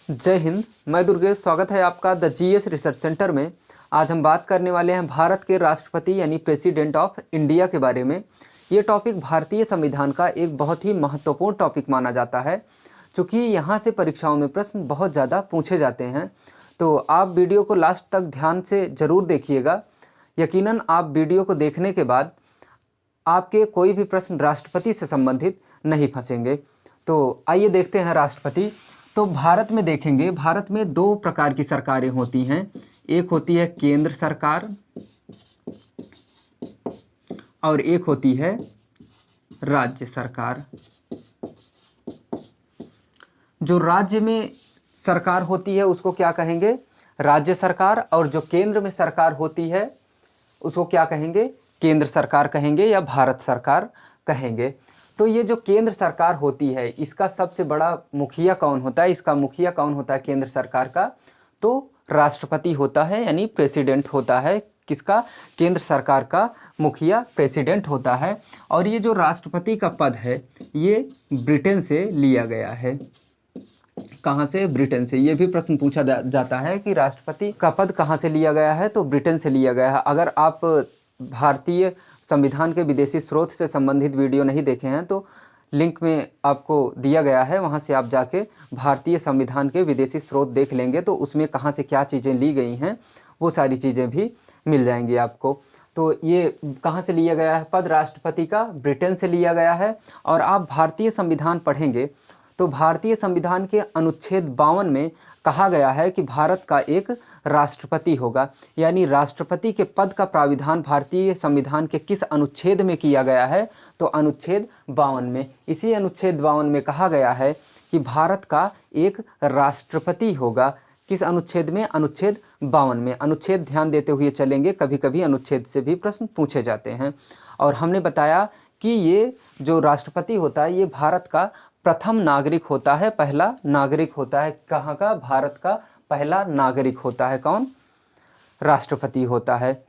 जय हिंद। मैं दुर्गेश। स्वागत है आपका द जीएस रिसर्च सेंटर में। आज हम बात करने वाले हैं भारत के राष्ट्रपति यानी प्रेसिडेंट ऑफ इंडिया के बारे में। ये टॉपिक भारतीय संविधान का एक बहुत ही महत्वपूर्ण टॉपिक माना जाता है, क्योंकि यहाँ से परीक्षाओं में प्रश्न बहुत ज़्यादा पूछे जाते हैं। तो आप वीडियो को लास्ट तक ध्यान से ज़रूर देखिएगा। यकीनन आप वीडियो को देखने के बाद आपके कोई भी प्रश्न राष्ट्रपति से संबंधित नहीं फंसेंगे। तो आइए देखते हैं राष्ट्रपति। तो भारत में देखेंगे, भारत में दो प्रकार की सरकारें होती हैं। एक होती है केंद्र सरकार और एक होती है राज्य सरकार। जो राज्य में सरकार होती है उसको क्या कहेंगे? राज्य सरकार। और जो केंद्र में सरकार होती है उसको क्या कहेंगे? केंद्र सरकार कहेंगे या भारत सरकार कहेंगे। तो ये जो केंद्र सरकार होती है इसका सबसे बड़ा मुखिया कौन होता है? इसका मुखिया कौन होता है केंद्र सरकार का? तो राष्ट्रपति होता है, यानी प्रेसिडेंट होता है। किसका? केंद्र सरकार का मुखिया प्रेसिडेंट होता है। और ये जो राष्ट्रपति का पद है ये ब्रिटेन से लिया गया है। कहाँ से? ब्रिटेन से। ये भी प्रश्न पूछा जाता है कि राष्ट्रपति का पद कहाँ से लिया गया है, तो ब्रिटेन से लिया गया है। अगर आप भारतीय संविधान के विदेशी स्रोत से संबंधित वीडियो नहीं देखे हैं तो लिंक में आपको दिया गया है, वहां से आप जाके भारतीय संविधान के विदेशी स्रोत देख लेंगे तो उसमें कहां से क्या चीज़ें ली गई हैं वो सारी चीज़ें भी मिल जाएंगी आपको। तो ये कहां से लिया गया है पद राष्ट्रपति का? ब्रिटेन से लिया गया है। और आप भारतीय संविधान पढ़ेंगे तो भारतीय संविधान के अनुच्छेद 52 में कहा गया है कि भारत का एक राष्ट्रपति होगा। यानी राष्ट्रपति के पद का प्राविधान भारतीय संविधान के किस अनुच्छेद में किया गया है? तो अनुच्छेद 52 में। इसी अनुच्छेद 52 में कहा गया है कि भारत का एक राष्ट्रपति होगा। किस अनुच्छेद में? अनुच्छेद 52 में। अनुच्छेद ध्यान देते हुए चलेंगे, कभी कभी अनुच्छेद से भी प्रश्न पूछे जाते हैं। और हमने बताया कि ये जो राष्ट्रपति होता है ये भारत का प्रथम नागरिक होता है, पहला नागरिक होता है। कहाँ का? भारत का पहला नागरिक होता है। कौन? राष्ट्रपति होता है।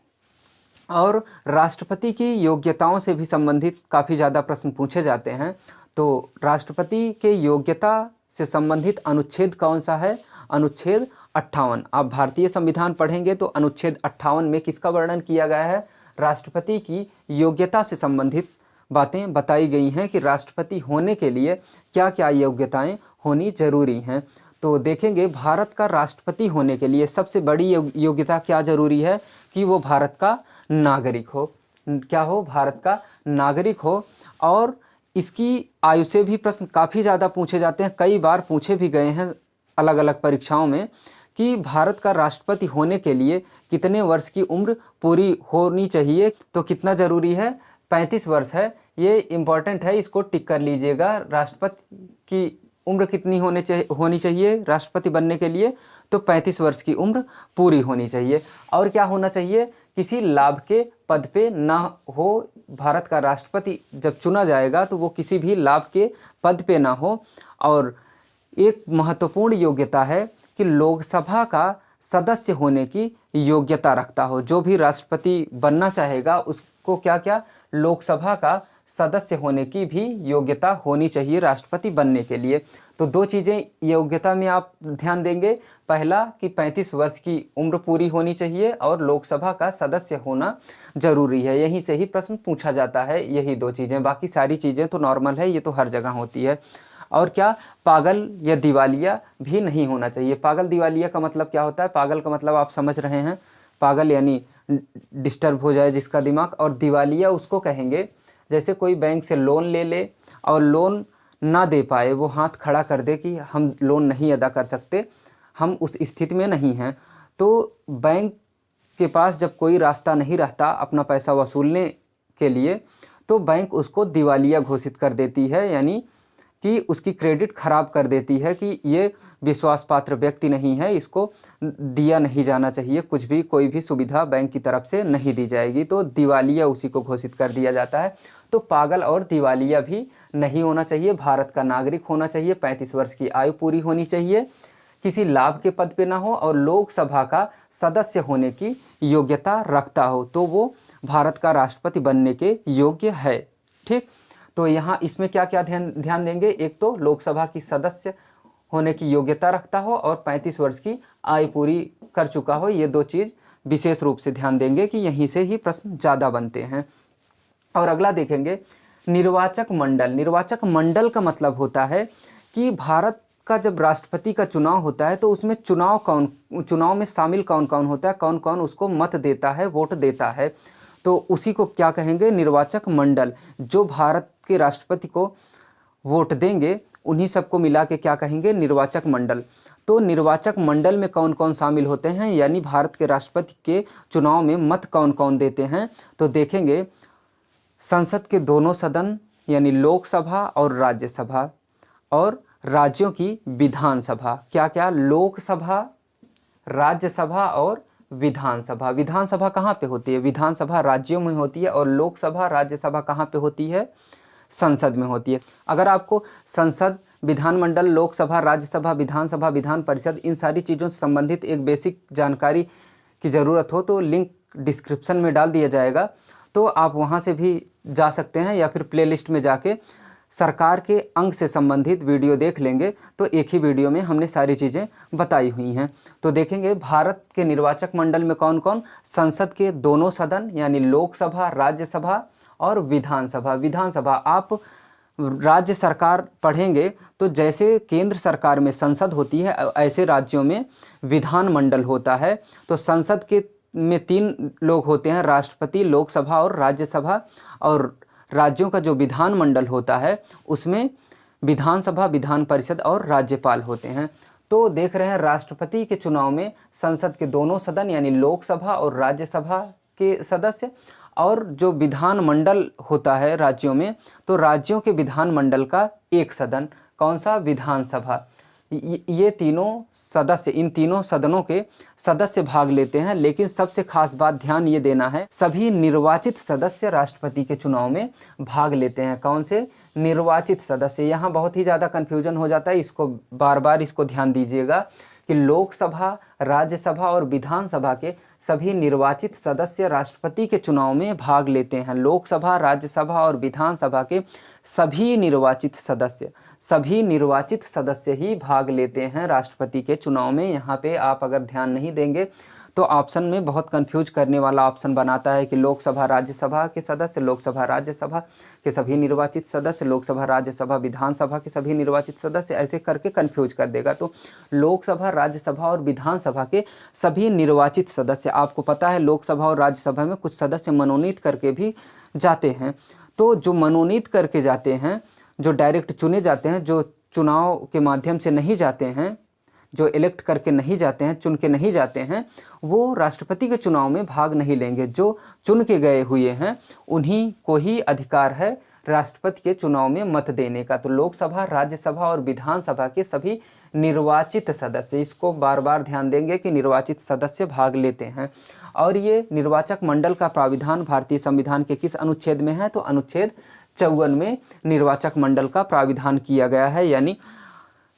और राष्ट्रपति की योग्यताओं से भी संबंधित काफ़ी ज़्यादा प्रश्न पूछे जाते हैं। तो राष्ट्रपति के योग्यता से संबंधित अनुच्छेद कौन सा है? अनुच्छेद 58। आप भारतीय संविधान पढ़ेंगे तो अनुच्छेद 58 में किसका वर्णन किया गया है? राष्ट्रपति की योग्यता से संबंधित बातें बताई गई हैं कि राष्ट्रपति होने के लिए क्या क्या योग्यताएं होनी जरूरी हैं। तो देखेंगे भारत का राष्ट्रपति होने के लिए सबसे बड़ी योग्यता क्या जरूरी है? कि वो भारत का नागरिक हो। क्या हो? भारत का नागरिक हो। और इसकी आयु से भी प्रश्न काफ़ी ज़्यादा पूछे जाते हैं, कई बार पूछे भी गए हैं अलग अलग परीक्षाओं में कि भारत का राष्ट्रपति होने के लिए कितने वर्ष की उम्र पूरी होनी चाहिए। तो कितना ज़रूरी है? 35 वर्ष है। ये इम्पॉर्टेंट है, इसको टिक कर लीजिएगा। राष्ट्रपति की उम्र कितनी होनी चाहिए राष्ट्रपति बनने के लिए? तो 35 वर्ष की उम्र पूरी होनी चाहिए। और क्या होना चाहिए? किसी लाभ के पद पे ना हो। भारत का राष्ट्रपति जब चुना जाएगा तो वो किसी भी लाभ के पद पे ना हो। और एक महत्वपूर्ण योग्यता है कि लोकसभा का सदस्य होने की योग्यता रखता हो। जो भी राष्ट्रपति बनना चाहेगा उसको क्या क्या? लोकसभा का सदस्य होने की भी योग्यता होनी चाहिए राष्ट्रपति बनने के लिए। तो दो चीज़ें योग्यता में आप ध्यान देंगे। पहला कि 35 वर्ष की उम्र पूरी होनी चाहिए और लोकसभा का सदस्य होना जरूरी है। यहीं से ही प्रश्न पूछा जाता है, यही दो चीज़ें। बाकी सारी चीज़ें तो नॉर्मल है, ये तो हर जगह होती है। और क्या? पागल या दिवालिया भी नहीं होना चाहिए। पागल दिवालिया का मतलब क्या होता है? पागल का मतलब आप समझ रहे हैं, पागल यानी डिस्टर्ब हो जाए जिसका दिमाग। और दिवालिया उसको कहेंगे जैसे कोई बैंक से लोन ले ले और लोन ना दे पाए, वो हाथ खड़ा कर दे कि हम लोन नहीं अदा कर सकते, हम उस स्थिति में नहीं हैं। तो बैंक के पास जब कोई रास्ता नहीं रहता अपना पैसा वसूलने के लिए तो बैंक उसको दिवालिया घोषित कर देती है, यानी कि उसकी क्रेडिट खराब कर देती है कि ये विश्वास पात्र व्यक्ति नहीं है, इसको दिया नहीं जाना चाहिए, कुछ भी कोई भी सुविधा बैंक की तरफ से नहीं दी जाएगी। तो दिवालिया उसी को घोषित कर दिया जाता है। तो पागल और दिवालिया भी नहीं होना चाहिए। भारत का नागरिक होना चाहिए, 35 वर्ष की आयु पूरी होनी चाहिए, किसी लाभ के पद पे ना हो और लोकसभा का सदस्य होने की योग्यता रखता हो, तो वो भारत का राष्ट्रपति बनने के योग्य है। ठीक। तो यहाँ इसमें क्या क्या ध्यान देंगे? एक तो लोकसभा की सदस्य होने की योग्यता रखता हो और 35 वर्ष की आयु पूरी कर चुका हो। ये 2 चीज़ विशेष रूप से ध्यान देंगे कि यहीं से ही प्रश्न ज़्यादा बनते हैं। और अगला देखेंगे निर्वाचक मंडल। निर्वाचक मंडल का मतलब होता है कि भारत का जब राष्ट्रपति का चुनाव होता है तो उसमें चुनाव में शामिल कौन कौन होता है, कौन कौन उसको मत देता है, वोट देता है, तो उसी को क्या कहेंगे, निर्वाचक मंडल। जो भारत के राष्ट्रपति को वोट देंगे उन्हीं सबको मिला के क्या कहेंगे, निर्वाचक मंडल। तो निर्वाचक मंडल में कौन कौन शामिल होते हैं, यानी भारत के राष्ट्रपति के चुनाव में मत कौन कौन देते हैं, तो देखेंगे संसद के दोनों सदन यानी लोकसभा और राज्यसभा, और राज्यों की विधानसभा। क्या क्या, लोकसभा, राज्यसभा और विधानसभा। विधानसभा कहाँ पे होती है, विधानसभा राज्यों में होती है, और लोकसभा राज्यसभा कहाँ पे होती है, संसद में होती है। अगर आपको संसद, विधानमंडल, लोकसभा, राज्यसभा, विधानसभा, विधान परिषद, इन सारी चीज़ों से संबंधित एक बेसिक जानकारी की ज़रूरत हो तो लिंक डिस्क्रिप्शन में डाल दिया जाएगा, तो आप वहाँ से भी जा सकते हैं, या फिर प्लेलिस्ट में जाके सरकार के अंग से संबंधित वीडियो देख लेंगे तो एक ही वीडियो में हमने सारी चीज़ें बताई हुई हैं। तो देखेंगे भारत के निर्वाचक मंडल में कौन कौन, संसद के दोनों सदन यानी लोकसभा, राज्यसभा और विधानसभा। विधानसभा आप राज्य सरकार पढ़ेंगे तो जैसे केंद्र सरकार में संसद होती है ऐसे राज्यों में विधानमंडल होता है। तो संसद के में 3 लोग होते हैं, राष्ट्रपति, लोकसभा और राज्यसभा, और राज्यों का जो विधानमंडल होता है उसमें विधानसभा, विधान परिषद और राज्यपाल होते हैं। तो देख रहे हैं राष्ट्रपति के चुनाव में संसद के दोनों सदन यानी लोकसभा और राज्यसभा के सदस्य, और जो विधानमंडल होता है राज्यों में, तो राज्यों के विधानमंडल का एक सदन, कौन सा, विधानसभा। ये तीनों सदस्य, इन तीनों सदनों के सदस्य भाग लेते हैं। लेकिन सबसे खास बात ध्यान ये देना है, सभी निर्वाचित सदस्य राष्ट्रपति के चुनाव में भाग लेते हैं। कौन से, निर्वाचित सदस्य। यहाँ बहुत ही ज़्यादा कन्फ्यूजन हो जाता है, इसको बार बार इसको ध्यान दीजिएगा कि लोकसभा, राज्यसभा और विधानसभा के सभी निर्वाचित सदस्य राष्ट्रपति के चुनाव में भाग लेते हैं। लोकसभा, राज्यसभा और विधानसभा के सभी निर्वाचित सदस्य ही भाग लेते हैं राष्ट्रपति के चुनाव में। यहाँ पे आप अगर ध्यान नहीं देंगे तो ऑप्शन में बहुत कंफ्यूज करने वाला ऑप्शन बनाता है कि लोकसभा, राज्यसभा के सदस्य, लोकसभा, राज्यसभा के सभी निर्वाचित सदस्य, लोकसभा, राज्यसभा, विधानसभा के सभी निर्वाचित सदस्य, ऐसे करके कंफ्यूज कर देगा। तो लोकसभा, राज्यसभा और विधानसभा के सभी निर्वाचित सदस्य, आपको पता है लोकसभा और राज्यसभा में कुछ सदस्य मनोनीत करके भी जाते हैं। तो जो मनोनीत करके जाते हैं, जो डायरेक्ट चुने जाते हैं, जो चुनाव के माध्यम से नहीं जाते हैं, जो इलेक्ट करके नहीं जाते हैं, चुन के नहीं जाते हैं, वो राष्ट्रपति के चुनाव में भाग नहीं लेंगे। जो चुन के गए हुए हैं उन्हीं को ही अधिकार है राष्ट्रपति के चुनाव में मत देने का। तो लोकसभा, राज्यसभा और विधानसभा के सभी निर्वाचित सदस्य, इसको बार बार ध्यान देंगे कि निर्वाचित सदस्य भाग लेते हैं। और ये निर्वाचक मंडल का प्राविधान भारतीय संविधान के किस अनुच्छेद में है, तो अनुच्छेद 54 में निर्वाचक मंडल का प्राविधान किया गया है। यानी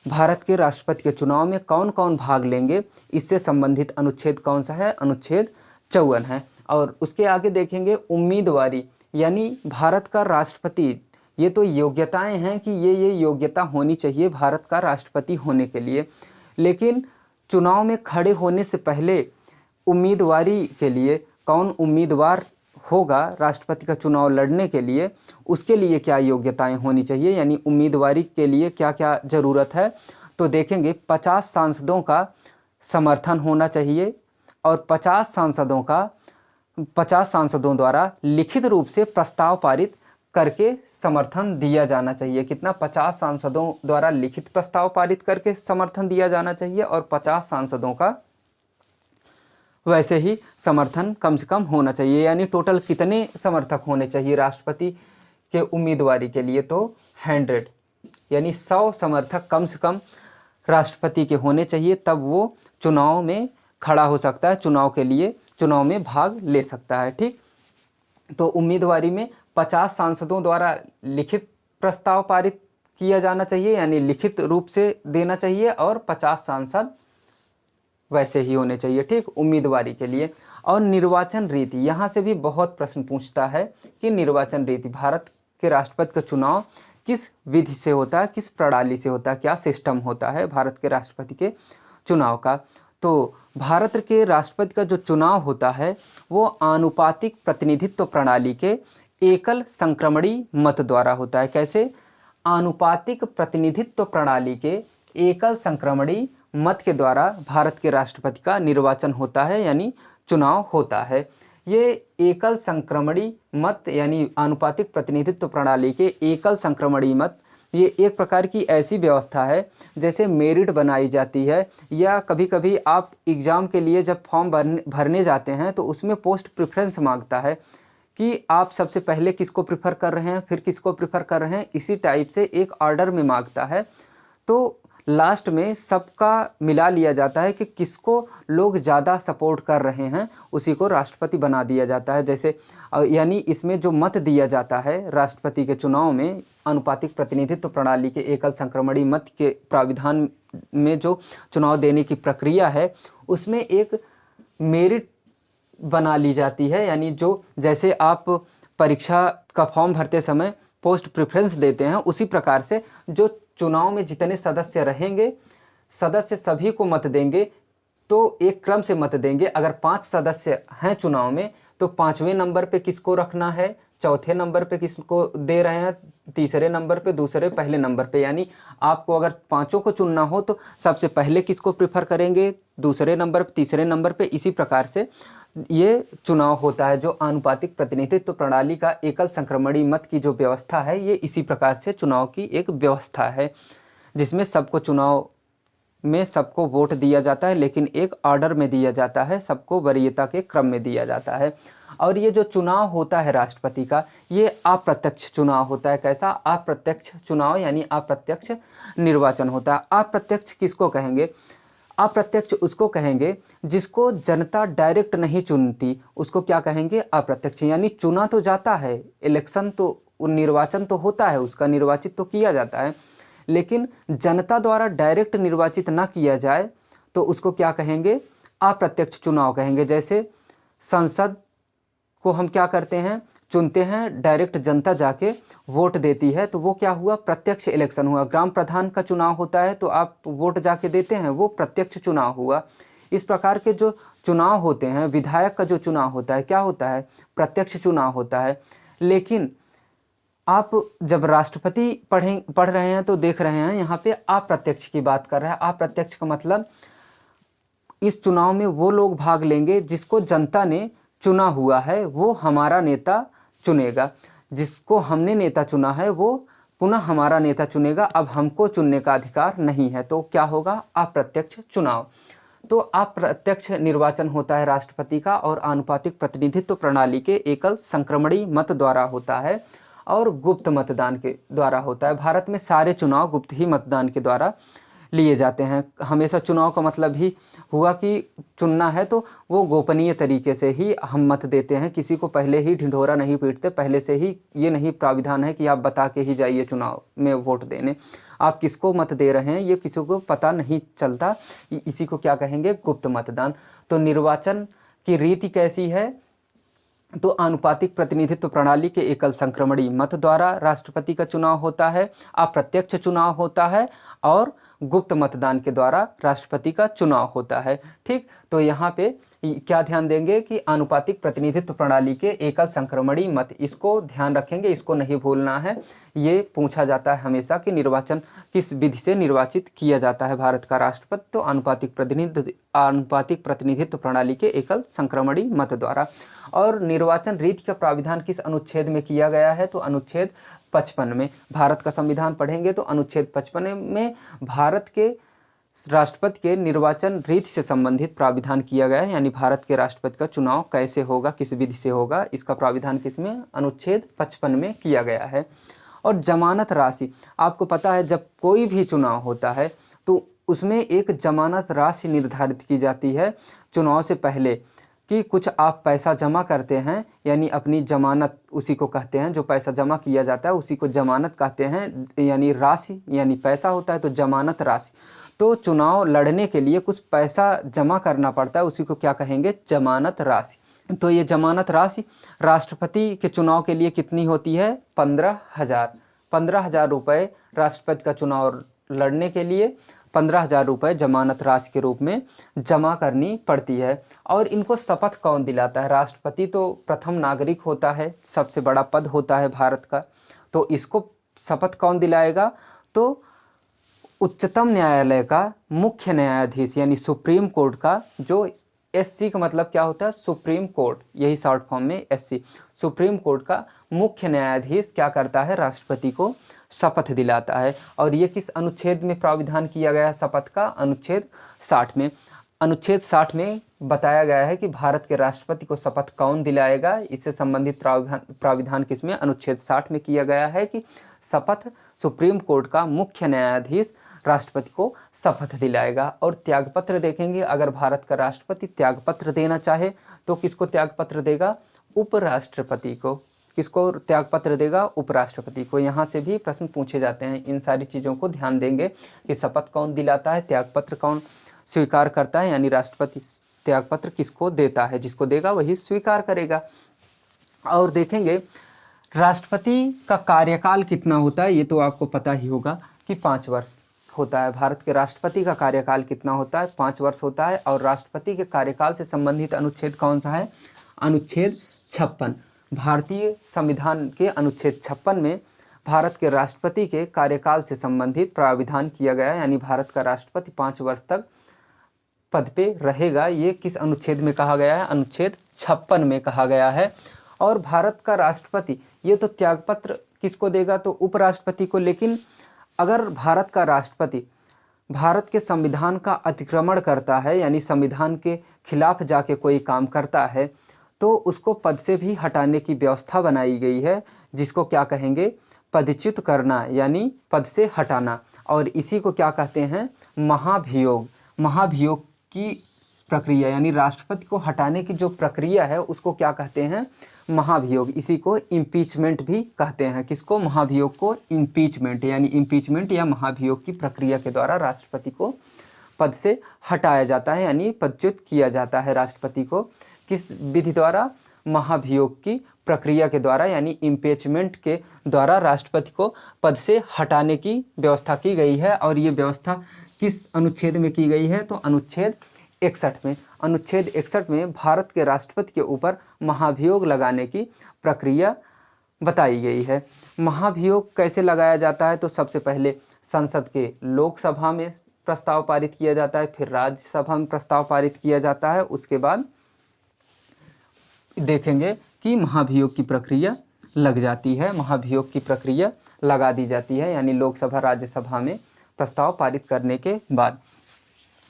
भारत के राष्ट्रपति के चुनाव में कौन कौन भाग लेंगे, इससे संबंधित अनुच्छेद कौन सा है, अनुच्छेद 54 है। और उसके आगे देखेंगे उम्मीदवारी, यानी भारत का राष्ट्रपति, ये तो योग्यताएं हैं कि ये योग्यता होनी चाहिए भारत का राष्ट्रपति होने के लिए, लेकिन चुनाव में खड़े होने से पहले उम्मीदवारी के लिए कौन उम्मीदवार होगा राष्ट्रपति का चुनाव लड़ने के लिए, उसके लिए क्या योग्यताएं होनी चाहिए, यानी उम्मीदवारी के लिए क्या क्या ज़रूरत है। तो देखेंगे 50 सांसदों का समर्थन होना चाहिए, और 50 सांसदों द्वारा लिखित रूप से प्रस्ताव पारित करके समर्थन दिया जाना चाहिए। कितना, 50 सांसदों द्वारा लिखित प्रस्ताव पारित करके समर्थन दिया जाना चाहिए, और 50 सांसदों का वैसे ही समर्थन कम से कम होना चाहिए। यानी टोटल कितने समर्थक होने चाहिए राष्ट्रपति के उम्मीदवारी के लिए, तो 100, यानी 100 समर्थक कम से कम राष्ट्रपति के होने चाहिए, तब वो चुनाव में खड़ा हो सकता है, चुनाव के लिए चुनाव में भाग ले सकता है। ठीक, तो उम्मीदवारी में 50 सांसदों द्वारा लिखित प्रस्ताव पारित किया जाना चाहिए, यानी लिखित रूप से देना चाहिए, और 50 सांसद वैसे ही होने चाहिए। ठीक, उम्मीदवारी के लिए। और निर्वाचन रीति, यहाँ से भी बहुत प्रश्न पूछता है कि निर्वाचन रीति, भारत के राष्ट्रपति का चुनाव किस विधि से होता है, किस प्रणाली से होता है, क्या सिस्टम होता है भारत के राष्ट्रपति के चुनाव का। तो भारत के राष्ट्रपति का जो चुनाव होता है वो आनुपातिक प्रतिनिधित्व प्रणाली के एकल संक्रमणी मत द्वारा होता है। कैसे? आनुपातिक प्रतिनिधित्व प्रणाली के एकल संक्रमणी मत के द्वारा भारत के राष्ट्रपति का निर्वाचन होता है, यानी चुनाव होता है। ये एकल संक्रमणी मत यानी आनुपातिक प्रतिनिधित्व प्रणाली के एकल संक्रमणी मत, ये एक प्रकार की ऐसी व्यवस्था है जैसे मेरिट बनाई जाती है, या कभी कभी आप एग्ज़ाम के लिए जब फॉर्म भरने जाते हैं तो उसमें पोस्ट प्रेफरेंस मांगता है कि आप सबसे पहले किसको प्रेफर कर रहे हैं, फिर किसको प्रेफर कर रहे हैं, इसी टाइप से एक ऑर्डर में मांगता है। तो लास्ट में सबका मिला लिया जाता है कि किसको लोग ज़्यादा सपोर्ट कर रहे हैं, उसी को राष्ट्रपति बना दिया जाता है। जैसे यानी इसमें जो मत दिया जाता है राष्ट्रपति के चुनाव में, आनुपातिक प्रतिनिधित्व प्रणाली के एकल संक्रमणी मत के प्राविधान में जो चुनाव देने की प्रक्रिया है उसमें एक मेरिट बना ली जाती है। यानी जो जैसे आप परीक्षा का फॉर्म भरते समय पोस्ट प्रेफरेंस देते हैं, उसी प्रकार से जो चुनाव में जितने सदस्य रहेंगे, सदस्य सभी को मत देंगे, तो एक क्रम से मत देंगे। अगर 5 सदस्य हैं चुनाव में तो 5वें नंबर पे किसको रखना है, चौथे नंबर पे किसको दे रहे हैं, तीसरे नंबर पे, दूसरे, पहले नंबर पे। यानी आपको अगर 5 को चुनना हो तो सबसे पहले किसको प्रेफर करेंगे, दूसरे नंबर पे, तीसरे नंबर पे। इसी प्रकार से ये चुनाव होता है। जो आनुपातिक प्रतिनिधित्व प्रणाली का एकल संक्रमणी मत की जो व्यवस्था है, ये इसी प्रकार से चुनाव की एक व्यवस्था है जिसमें सबको चुनाव में सबको वोट दिया जाता है, लेकिन एक ऑर्डर में दिया जाता है, सबको वरीयता के क्रम में दिया जाता है। और ये जो चुनाव होता है राष्ट्रपति का, ये अप्रत्यक्ष चुनाव होता है। कैसा? अप्रत्यक्ष चुनाव यानी अप्रत्यक्ष निर्वाचन होता है। अप्रत्यक्ष किसको कहेंगे? अप्रत्यक्ष उसको कहेंगे जिसको जनता डायरेक्ट नहीं चुनती, उसको क्या कहेंगे? अप्रत्यक्ष। यानी चुना तो जाता है, इलेक्शन तो, निर्वाचन तो होता है, उसका निर्वाचित तो किया जाता है, लेकिन जनता द्वारा डायरेक्ट निर्वाचित ना किया जाए तो उसको क्या कहेंगे? अप्रत्यक्ष चुनाव कहेंगे। जैसे संसद को हम क्या करते हैं, चुनते हैं, डायरेक्ट जनता जाके वोट देती है, तो वो क्या हुआ? प्रत्यक्ष इलेक्शन हुआ। ग्राम प्रधान का चुनाव होता है तो आप वोट जाके देते हैं, वो प्रत्यक्ष चुनाव हुआ। इस प्रकार के जो चुनाव होते हैं, विधायक का जो चुनाव होता है क्या होता है? प्रत्यक्ष चुनाव होता है। लेकिन आप जब राष्ट्रपति पढ़ रहे हैं तो देख रहे हैं यहाँ पे अप्रत्यक्ष की बात कर रहा है। अप्रत्यक्ष का मतलब इस चुनाव में वो लोग भाग लेंगे जिसको जनता ने चुना हुआ है, वो हमारा नेता चुनेगा। जिसको हमने नेता चुना है वो पुनः हमारा नेता चुनेगा, अब हमको चुनने का अधिकार नहीं है। तो क्या होगा? अप्रत्यक्ष चुनाव। तो अप्रत्यक्ष निर्वाचन होता है राष्ट्रपति का, और आनुपातिक प्रतिनिधित्व प्रणाली के एकल संक्रमणी मत द्वारा होता है और गुप्त मतदान के द्वारा होता है। भारत में सारे चुनाव गुप्त ही मतदान के द्वारा लिए जाते हैं। हमेशा चुनाव का मतलब ही हुआ कि चुनना है तो वो गोपनीय तरीके से ही हम मत देते हैं, किसी को पहले ही ढिंढोरा नहीं पीटते, पहले से ही ये नहीं प्राविधान है कि आप बता के ही जाइए चुनाव में वोट देने, आप किसको मत दे रहे हैं ये किसी को पता नहीं चलता। इसी को क्या कहेंगे? गुप्त मतदान। तो निर्वाचन की रीति कैसी है? तो आनुपातिक प्रतिनिधित्व प्रणाली के एकल संक्रमणी मत द्वारा राष्ट्रपति का चुनाव होता है, अप्रत्यक्ष चुनाव होता है, और गुप्त मतदान के द्वारा राष्ट्रपति का चुनाव होता है। ठीक, तो यहाँ पे क्या ध्यान देंगे कि आनुपातिक प्रतिनिधित्व प्रणाली के एकल संक्रमणी मत, इसको ध्यान रखेंगे, इसको नहीं भूलना है। ये पूछा जाता है हमेशा कि निर्वाचन किस विधि से निर्वाचित किया जाता है भारत का राष्ट्रपति, तो आनुपातिक प्रतिनिधित्व प्रणाली के एकल संक्रमणी मत द्वारा। और निर्वाचन रीति का प्राविधान किस अनुच्छेद में किया गया है? तो अनुच्छेद 55 में। भारत का संविधान पढ़ेंगे तो अनुच्छेद 55 में भारत के राष्ट्रपति के निर्वाचन रीति से संबंधित प्राविधान किया गया है। यानी भारत के राष्ट्रपति का चुनाव कैसे होगा, किस विधि से होगा, इसका प्राविधान किसमें? अनुच्छेद 55 में किया गया है। और जमानत राशि, आपको पता है जब कोई भी चुनाव होता है तो उसमें एक जमानत राशि निर्धारित की जाती है चुनाव से पहले, कि कुछ आप पैसा जमा करते हैं, यानी अपनी जमानत उसी को कहते हैं, जो पैसा जमा किया जाता है उसी को जमानत कहते हैं। यानी राशि यानी पैसा होता है, तो जमानत राशि। तो चुनाव लड़ने के लिए कुछ पैसा जमा करना पड़ता है, उसी को क्या कहेंगे? जमानत राशि। तो ये जमानत राशि राष्ट्रपति के चुनाव के लिए कितनी होती है? 15,000 15,000 रुपये राष्ट्रपति का चुनाव लड़ने के लिए 15,000 रुपये जमानत राशि के रूप में जमा करनी पड़ती है। और इनको शपथ कौन दिलाता है? राष्ट्रपति तो प्रथम नागरिक होता है, सबसे बड़ा पद होता है भारत का, तो इसको शपथ कौन दिलाएगा? तो उच्चतम न्यायालय का मुख्य न्यायाधीश यानी सुप्रीम कोर्ट का, जो एससी का मतलब क्या होता है? सुप्रीम कोर्ट, यही शॉर्ट फॉर्म में एससी, सुप्रीम कोर्ट का मुख्य न्यायाधीश क्या करता है? राष्ट्रपति को शपथ दिलाता है। और ये किस अनुच्छेद में प्राविधान किया गया है शपथ का? अनुच्छेद 60 में। अनुच्छेद 60 में बताया गया है कि भारत के राष्ट्रपति को शपथ कौन दिलाएगा। इससे संबंधित प्राविधान किसमें? अनुच्छेद 60 में किया गया है कि शपथ सुप्रीम कोर्ट का मुख्य न्यायाधीश राष्ट्रपति को शपथ दिलाएगा। और त्यागपत्र देखेंगे, अगर भारत का राष्ट्रपति त्यागपत्र देना चाहे तो किसको त्यागपत्र देगा? उपराष्ट्रपति को। किसको त्यागपत्र देगा? उपराष्ट्रपति को। यहाँ से भी प्रश्न पूछे जाते हैं। इन सारी चीज़ों को ध्यान देंगे कि शपथ कौन दिलाता है, त्यागपत्र कौन स्वीकार करता है, यानी राष्ट्रपति त्यागपत्र किसको देता है, जिसको देगा वही स्वीकार करेगा। और देखेंगे राष्ट्रपति का कार्यकाल कितना होता है, ये तो आपको पता ही होगा कि 5 वर्ष होता है। भारत के राष्ट्रपति का कार्यकाल कितना होता है? 5 वर्ष होता है। और राष्ट्रपति के कार्यकाल से संबंधित अनुच्छेद कौन सा है? अनुच्छेद 56। भारतीय संविधान के अनुच्छेद 56 में भारत के राष्ट्रपति के कार्यकाल से संबंधित प्राविधान किया गया है, यानी भारत का राष्ट्रपति 5 वर्ष तक पद पे रहेगा। ये किस अनुच्छेद में कहा गया है? अनुच्छेद 56 में कहा गया है। और भारत का राष्ट्रपति ये तो त्यागपत्र किसको देगा? तो उपराष्ट्रपति को। लेकिन अगर भारत का राष्ट्रपति भारत के संविधान का अतिक्रमण करता है, यानी संविधान के खिलाफ जाके कोई काम करता है, तो उसको पद से भी हटाने की व्यवस्था बनाई गई है, जिसको क्या कहेंगे? पदच्युत करना, यानी पद से हटाना। और इसी को क्या कहते हैं? महाभियोग। महाभियोग की प्रक्रिया, यानी राष्ट्रपति को हटाने की जो प्रक्रिया है उसको क्या कहते हैं? महाभियोग। इसी को इम्पीचमेंट भी कहते हैं। किसको? महाभियोग को इम्पीचमेंट, यानी इम्पीचमेंट या महाभियोग की प्रक्रिया के द्वारा राष्ट्रपति को पद से हटाया जाता है, यानी पदच्युत किया जाता है राष्ट्रपति को। किस विधि द्वारा? महाभियोग की प्रक्रिया के द्वारा, यानी इम्पीचमेंट के द्वारा राष्ट्रपति को पद से हटाने की व्यवस्था की गई है। और ये व्यवस्था किस अनुच्छेद में की गई है? तो अनुच्छेद 61 में। अनुच्छेद 61 में भारत के राष्ट्रपति के ऊपर महाभियोग लगाने की प्रक्रिया बताई गई है। महाभियोग कैसे लगाया जाता है? तो सबसे पहले संसद के लोकसभा में प्रस्ताव पारित किया जाता है, फिर राज्यसभा में प्रस्ताव पारित किया जाता है। उसके बाद देखेंगे कि महाभियोग की प्रक्रिया लग जाती है, महाभियोग की प्रक्रिया लगा दी जाती है, यानी लोकसभा राज्यसभा में प्रस्ताव पारित करने के बाद।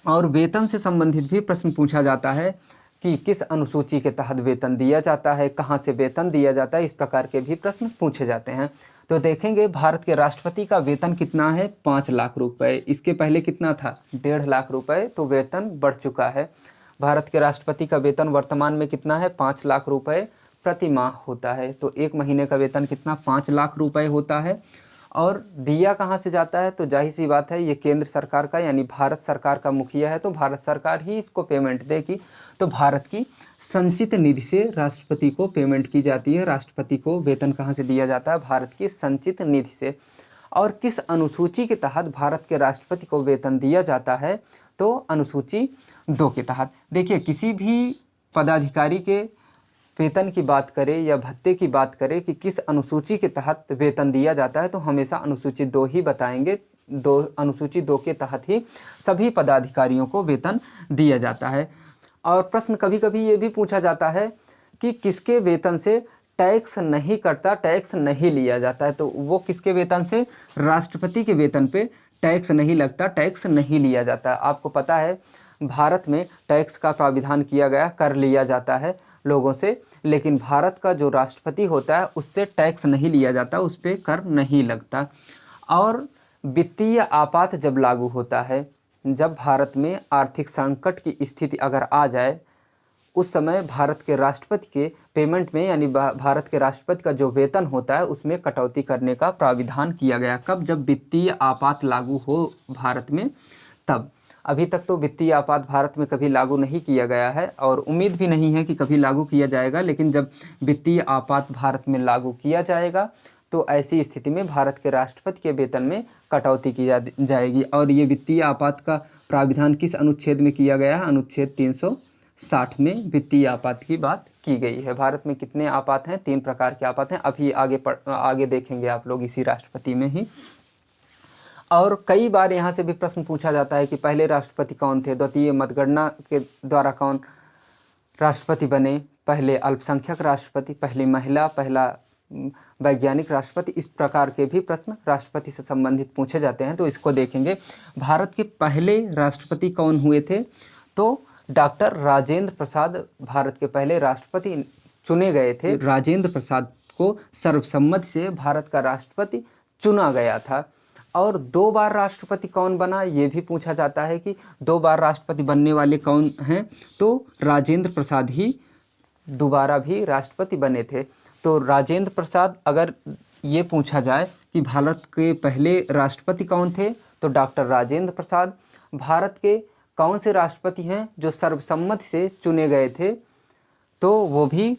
और वेतन से संबंधित भी प्रश्न पूछा जाता है कि किस अनुसूची के तहत वेतन दिया जाता है, कहाँ से वेतन दिया जाता है, इस प्रकार के भी प्रश्न पूछे जाते हैं। तो देखेंगे भारत के राष्ट्रपति का वेतन कितना है? 5 लाख रुपए। इसके पहले कितना था? 1.5 लाख रुपए। तो वेतन बढ़ चुका है। भारत के राष्ट्रपति का वेतन वर्तमान में कितना है? 5 लाख रुपए प्रति माह होता है। तो एक महीने का वेतन कितना? 5 लाख रुपए होता है। और दिया कहाँ से जाता है? तो जाहिर सी बात है ये केंद्र सरकार का, यानी भारत सरकार का मुखिया है, तो भारत सरकार ही इसको पेमेंट देगी। तो भारत की संचित निधि से राष्ट्रपति को पेमेंट की जाती है। राष्ट्रपति को वेतन कहाँ से दिया जाता है? भारत की संचित निधि से। और किस अनुसूची के तहत भारत के राष्ट्रपति को वेतन दिया जाता है? तो अनुसूची 2 के तहत। देखिए, किसी भी पदाधिकारी के वेतन की बात करें या भत्ते की बात करें कि किस अनुसूची के तहत वेतन दिया जाता है, तो हमेशा अनुसूची 2 ही बताएंगे। अनुसूची 2 के तहत ही सभी पदाधिकारियों को वेतन दिया जाता है। और प्रश्न कभी कभी ये भी पूछा जाता है कि किसके वेतन से टैक्स नहीं कटता, टैक्स नहीं लिया जाता है। तो वो किसके वेतन से? राष्ट्रपति के वेतन पे टैक्स नहीं लगता, टैक्स नहीं लिया जाता। आपको पता है भारत में टैक्स का प्राविधान किया गया, कर लिया जाता है लोगों से, लेकिन भारत का जो राष्ट्रपति होता है उससे टैक्स नहीं लिया जाता, उस पर कर नहीं लगता। और वित्तीय आपात जब लागू होता है, जब भारत में आर्थिक संकट की स्थिति अगर आ जाए, उस समय भारत के राष्ट्रपति के पेमेंट में, यानी भारत के राष्ट्रपति का जो वेतन होता है उसमें कटौती करने का प्राविधान किया गया। कब? जब वित्तीय आपात लागू हो भारत में, तब। अभी तक तो वित्तीय आपात भारत में कभी लागू नहीं किया गया है और उम्मीद भी नहीं है कि कभी लागू किया जाएगा, लेकिन जब वित्तीय आपात भारत में लागू किया जाएगा तो ऐसी स्थिति में भारत के राष्ट्रपति के वेतन में कटौती की जाएगी। और ये वित्तीय आपात का प्राविधान किस अनुच्छेद में किया गया है? अनुच्छेद 360 में वित्तीय आपात की बात की गई है। भारत में कितने आपात हैं? 3 प्रकार के आपात हैं। अभी आगे देखेंगे आप लोग इसी राष्ट्रपति में ही। और कई बार यहाँ से भी प्रश्न पूछा जाता है कि पहले राष्ट्रपति कौन थे, द्वितीय मतगणना के द्वारा कौन राष्ट्रपति बने, पहले अल्पसंख्यक राष्ट्रपति, पहली महिला, पहला वैज्ञानिक राष्ट्रपति। इस प्रकार के भी प्रश्न राष्ट्रपति से संबंधित पूछे जाते हैं, तो इसको देखेंगे। भारत के पहले राष्ट्रपति कौन हुए थे? तो डॉक्टर राजेंद्र प्रसाद भारत के पहले राष्ट्रपति चुने गए थे। राजेंद्र प्रसाद को सर्वसम्मति से भारत का राष्ट्रपति चुना गया था। और 2 बार राष्ट्रपति कौन बना, ये भी पूछा जाता है कि 2 बार राष्ट्रपति बनने वाले कौन हैं? तो राजेंद्र प्रसाद ही दोबारा भी राष्ट्रपति बने थे। तो राजेंद्र प्रसाद, अगर ये पूछा जाए कि भारत के पहले राष्ट्रपति कौन थे, तो डॉक्टर राजेंद्र प्रसाद। भारत के कौन से राष्ट्रपति हैं जो सर्वसम्मति से चुने गए थे? तो वो भी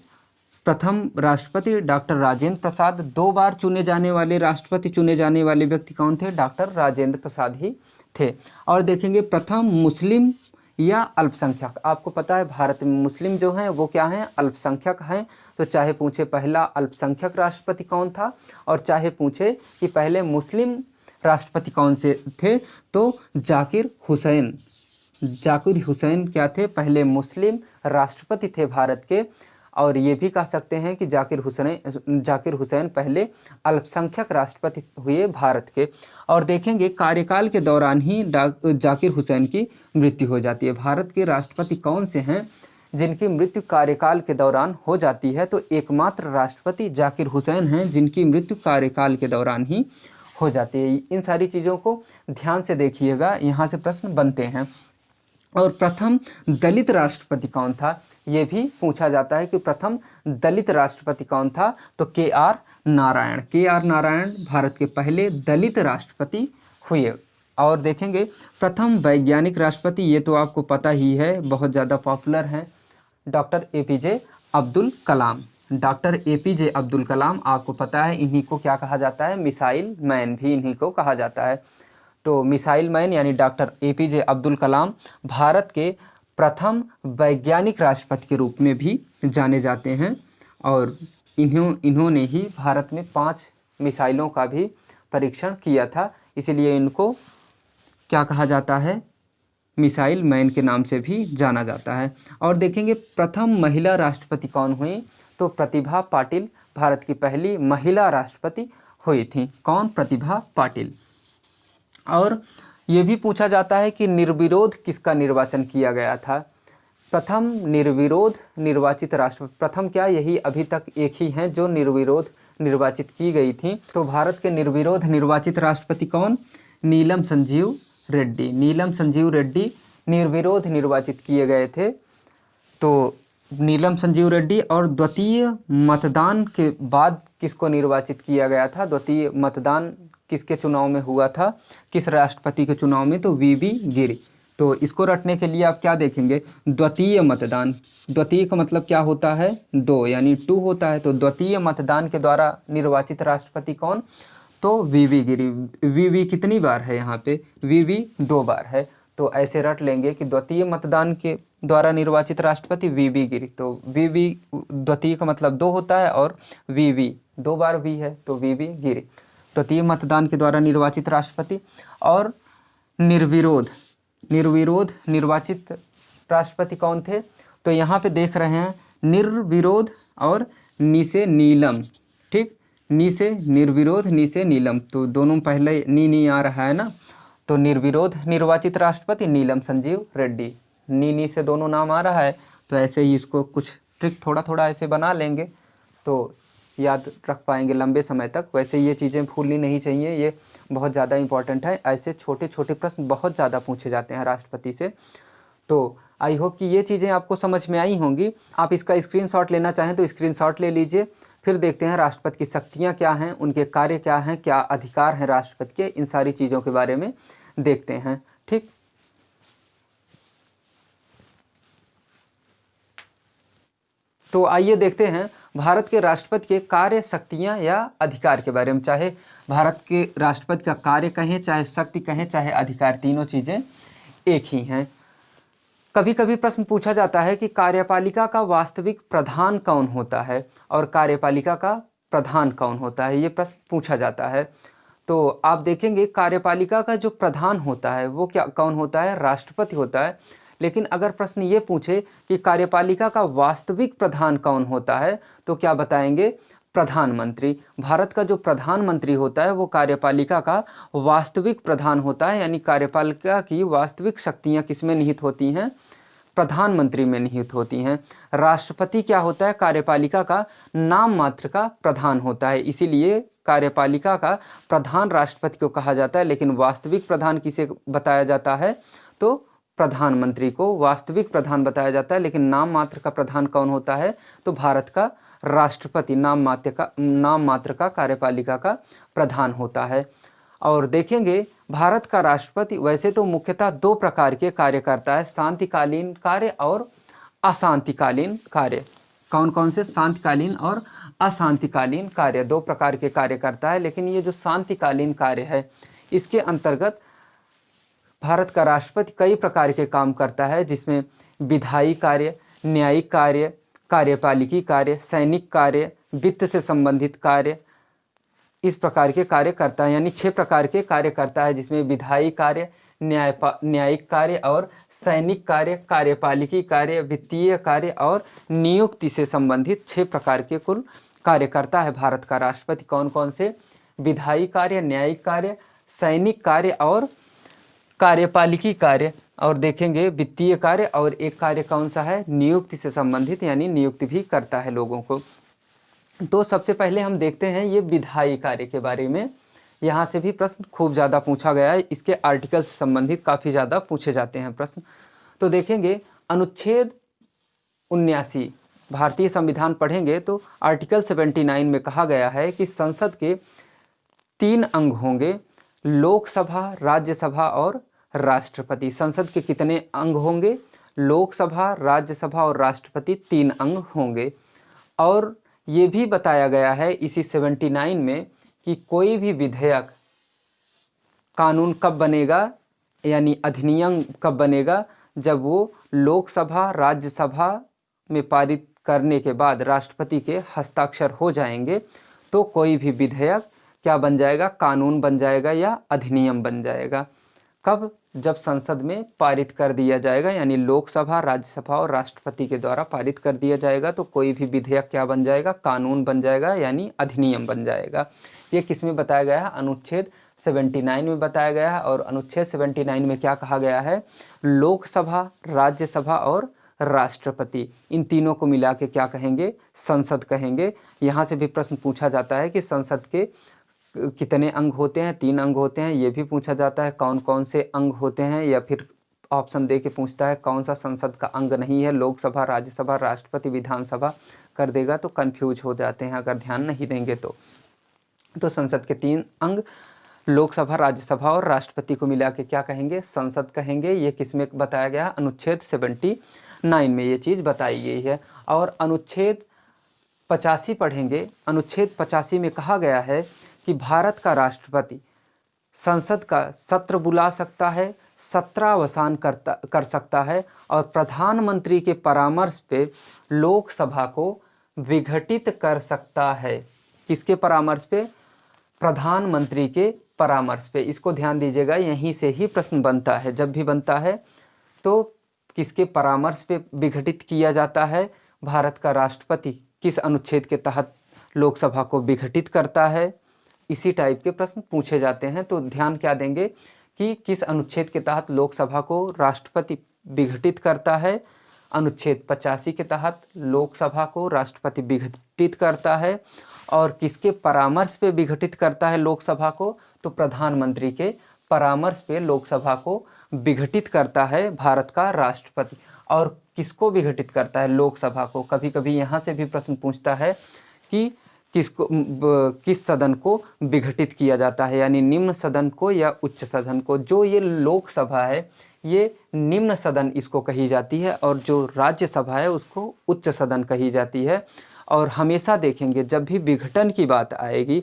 प्रथम राष्ट्रपति डॉक्टर राजेंद्र प्रसाद। 2 बार चुने जाने वाले राष्ट्रपति चुने जाने वाले व्यक्ति कौन थे? डॉक्टर राजेंद्र प्रसाद ही थे। और देखेंगे प्रथम मुस्लिम या अल्पसंख्यक। आपको पता है भारत में मुस्लिम जो हैं वो क्या हैं? अल्पसंख्यक हैं। तो चाहे पूछे पहला अल्पसंख्यक राष्ट्रपति कौन था, और चाहे पूछे कि पहले मुस्लिम राष्ट्रपति कौन से थे, तो जाकिर हुसैन क्या थे? पहले मुस्लिम राष्ट्रपति थे भारत के। और ये भी कह सकते हैं कि जाकिर हुसैन पहले अल्पसंख्यक राष्ट्रपति हुए भारत के। और देखेंगे कार्यकाल के दौरान ही जाकिर हुसैन की मृत्यु हो जाती है। भारत के राष्ट्रपति कौन से हैं जिनकी मृत्यु कार्यकाल के दौरान हो जाती है? तो एकमात्र राष्ट्रपति जाकिर हुसैन हैं जिनकी मृत्यु कार्यकाल के दौरान ही हो जाती है। इन सारी चीज़ों को ध्यान से देखिएगा, यहाँ से प्रश्न बनते हैं। और प्रथम दलित राष्ट्रपति कौन था, ये भी पूछा जाता है कि प्रथम दलित राष्ट्रपति कौन था? तो KR नारायण भारत के पहले दलित राष्ट्रपति हुए। और देखेंगे प्रथम वैज्ञानिक राष्ट्रपति, ये तो आपको पता ही है, बहुत ज़्यादा पॉपुलर हैं, doctor APJ Abdul Kalam. Doctor APJ Abdul Kalam, आपको पता है इन्हीं को क्या कहा जाता है? मिसाइल मैन भी इन्हीं को कहा जाता है। तो मिसाइल मैन यानी डॉक्टर APJ अब्दुल कलाम भारत के प्रथम वैज्ञानिक राष्ट्रपति के रूप में भी जाने जाते हैं। और इन्होंने ही भारत में 5 मिसाइलों का भी परीक्षण किया था, इसलिए इनको क्या कहा जाता है? मिसाइल मैन के नाम से भी जाना जाता है। और देखेंगे प्रथम महिला राष्ट्रपति कौन हुई? तो प्रतिभा पाटिल भारत की पहली महिला राष्ट्रपति हुई थी। कौन? प्रतिभा पाटिल। और ये भी पूछा जाता है कि निर्विरोध किसका निर्वाचन किया गया था? प्रथम निर्विरोध निर्वाचित राष्ट्रपति, प्रथम क्या, यही अभी तक एक ही हैं जो निर्विरोध निर्वाचित की गई थी। तो भारत के निर्विरोध निर्वाचित राष्ट्रपति कौन? नीलम संजीव रेड्डी निर्विरोध निर्वाचित किए गए थे। तो नीलम संजीव रेड्डी। और द्वितीय मतदान के बाद किसको निर्वाचित किया गया था? द्वितीय मतदान किसके चुनाव में हुआ था? किस राष्ट्रपति के चुनाव में? तो VV गिरी। तो इसको रटने के लिए आप क्या देखेंगे? द्वितीय मतदान, द्वितीय का मतलब क्या होता है? 2 यानी 2 होता है। तो द्वितीय मतदान के द्वारा निर्वाचित राष्ट्रपति कौन? तो VV गिरी। VV कितनी बार है यहाँ पे? VV 2 बार है। तो ऐसे रट लेंगे कि द्वितीय मतदान के द्वारा निर्वाचित राष्ट्रपति VV गिरी। तो VV द्वितीय का मतलब 2 होता है, और VV 2 बार V है, तो VV गिरी द्वितीय मतदान के द्वारा निर्वाचित राष्ट्रपति। और निर्विरोध निर्वाचित राष्ट्रपति कौन थे? तो यहाँ पे देख रहे हैं निर्विरोध और नी से नीलम, ठीक, नी से निर्विरोध, नी से नीलम, तो दोनों पहले नी आ रहा है ना। तो निर्विरोध निर्वाचित राष्ट्रपति नीलम संजीव रेड्डी, नी से दोनों नाम आ रहा है। तो ऐसे ही इसको कुछ ट्रिक थोड़ा थोड़ा ऐसे बना लेंगे तो याद रख पाएंगे लंबे समय तक। वैसे ये चीज़ें भूलनी नहीं चाहिए, ये बहुत ज़्यादा इंपॉर्टेंट है। ऐसे छोटे छोटे प्रश्न बहुत ज़्यादा पूछे जाते हैं राष्ट्रपति से। तो आई होप कि ये चीज़ें आपको समझ में आई होंगी। आप इसका स्क्रीनशॉट लेना चाहें तो स्क्रीनशॉट ले लीजिए। फिर देखते हैं राष्ट्रपति की शक्तियाँ क्या हैं, उनके कार्य क्या हैं, क्या अधिकार हैं राष्ट्रपति के, इन सारी चीज़ों के बारे में देखते हैं। ठीक, तो आइए देखते हैं भारत के राष्ट्रपति के कार्य, शक्तियाँ या अधिकार के बारे में। चाहे भारत के राष्ट्रपति का कार्य कहें, चाहे शक्ति कहें, चाहे अधिकार, तीनों चीज़ें एक ही हैं। कभी कभी प्रश्न पूछा जाता है कि कार्यपालिका का वास्तविक प्रधान कौन होता है और कार्यपालिका का प्रधान कौन होता है, ये प्रश्न पूछा जाता है। तो आप देखेंगे कार्यपालिका का जो प्रधान होता है वो क्या कौन होता है, राष्ट्रपति होता है। लेकिन अगर प्रश्न ये पूछे कि कार्यपालिका का वास्तविक प्रधान कौन होता है तो क्या बताएंगे, प्रधानमंत्री। भारत का जो प्रधानमंत्री होता है वो कार्यपालिका का वास्तविक प्रधान होता है, यानी कार्यपालिका की वास्तविक शक्तियाँ किसमें निहित होती हैं, प्रधानमंत्री में निहित होती हैं। राष्ट्रपति क्या होता है, कार्यपालिका का नाम मात्र का प्रधान होता है, इसीलिए कार्यपालिका का प्रधान राष्ट्रपति को कहा जाता है। लेकिन वास्तविक प्रधान किसे बताया जाता है, तो प्रधानमंत्री को वास्तविक प्रधान बताया जाता है। लेकिन नाम मात्र का प्रधान कौन होता है, तो भारत का राष्ट्रपति नाम मात्र का कार्यपालिका का प्रधान होता है। और देखेंगे भारत का राष्ट्रपति वैसे तो मुख्यतः दो प्रकार के कार्य करता है, शांतिकालीन कार्य और अशांतिकालीन कार्य। कौन कौन से, शांतिकालीन और अशांतिकालीन कार्य, दो प्रकार के कार्य करता है। लेकिन ये जो शांतिकालीन कार्य है इसके अंतर्गत भारत का राष्ट्रपति कई प्रकार के काम करता है, जिसमें विधायी कार्य, न्यायिक कार्य, कार्यपालिकी कार्य, सैनिक कार्य, वित्त से संबंधित कार्य, इस प्रकार के कार्य करता है। यानी 6 प्रकार के कार्य करता है, जिसमें विधायी कार्य, न्यायिक कार्य और सैनिक कार्य, कार्यपालिकी कार्य, वित्तीय कार्य और नियुक्ति से संबंधित 6 प्रकार के कुल कार्य करता है भारत का राष्ट्रपति। कौन कौन से, विधायी कार्य, न्यायिक कार्य, सैनिक कार्य और कार्यपालिकी कार्य, और देखेंगे वित्तीय कार्य, और एक कार्य कौन सा है, नियुक्ति से संबंधित, यानी नियुक्ति भी करता है लोगों को। तो सबसे पहले हम देखते हैं ये विधायी कार्य के बारे में। यहाँ से भी प्रश्न खूब ज़्यादा पूछा गया है, इसके आर्टिकल से संबंधित काफ़ी ज़्यादा पूछे जाते हैं प्रश्न। तो देखेंगे अनुच्छेद 79 भारतीय संविधान पढ़ेंगे तो आर्टिकल 79 में कहा गया है कि संसद के 3 अंग होंगे, लोकसभा, राज्यसभा और राष्ट्रपति। संसद के कितने अंग होंगे, लोकसभा, राज्यसभा और राष्ट्रपति 3 अंग होंगे। और ये भी बताया गया है इसी 79 में कि कोई भी विधेयक, कानून कब बनेगा, यानी अधिनियम कब बनेगा, जब वो लोकसभा, राज्यसभा में पारित करने के बाद राष्ट्रपति के हस्ताक्षर हो जाएंगे तो कोई भी विधेयक क्या बन जाएगा, कानून बन जाएगा या अधिनियम बन जाएगा। कब, जब संसद में पारित कर दिया जाएगा, यानी लोकसभा, राज्यसभा और राष्ट्रपति के द्वारा पारित कर दिया जाएगा तो कोई भी विधेयक क्या बन जाएगा, कानून बन जाएगा, यानी अधिनियम बन जाएगा। ये किस में बताया गया है, अनुच्छेद 79 में बताया गया है। और अनुच्छेद 79 में क्या कहा गया है, लोकसभा, राज्यसभा और राष्ट्रपति, इन तीनों को मिला के क्या कहेंगे, संसद कहेंगे। यहाँ से भी प्रश्न पूछा जाता है कि संसद के कितने अंग होते हैं, 3 अंग होते हैं, ये भी पूछा जाता है। कौन कौन से अंग होते हैं, या फिर ऑप्शन दे के पूछता है कौन सा संसद का अंग नहीं है, लोकसभा, राज्यसभा, राष्ट्रपति, विधानसभा कर देगा तो कंफ्यूज हो जाते हैं अगर ध्यान नहीं देंगे तो संसद के 3 अंग लोकसभा, राज्यसभा और राष्ट्रपति को मिला के क्या कहेंगे, संसद कहेंगे। ये किस में बताया गया, अनुच्छेद 79 में ये चीज़ बताई गई है। और अनुच्छेद 85 पढ़ेंगे। अनुच्छेद 85 में कहा गया है कि भारत का राष्ट्रपति संसद का सत्र बुला सकता है, सत्रावसान कर सकता है और प्रधानमंत्री के परामर्श पे लोकसभा को विघटित कर सकता है। किसके परामर्श पे, प्रधानमंत्री के परामर्श पे। इसको ध्यान दीजिएगा, यहीं से ही प्रश्न बनता है, जब भी बनता है तो किसके परामर्श पे विघटित किया जाता है, भारत का राष्ट्रपति किस अनुच्छेद के तहत लोकसभा को विघटित करता है, इसी टाइप के प्रश्न पूछे जाते हैं। तो ध्यान क्या देंगे कि किस अनुच्छेद के तहत लोकसभा को राष्ट्रपति विघटित करता है, अनुच्छेद 85 के तहत लोकसभा को राष्ट्रपति विघटित करता है। और किसके परामर्श पे विघटित करता है लोकसभा को, तो प्रधानमंत्री के परामर्श पे लोकसभा को विघटित करता है भारत का राष्ट्रपति। और किसको विघटित करता है, लोकसभा को। कभी कभी यहाँ से भी प्रश्न पूछता है कि किस सदन को विघटित किया जाता है, यानी निम्न सदन को या उच्च सदन को। जो ये लोकसभा है ये निम्न सदन इसको कही जाती है, और जो राज्यसभा है उसको उच्च सदन कही जाती है। और हमेशा देखेंगे जब भी विघटन की बात आएगी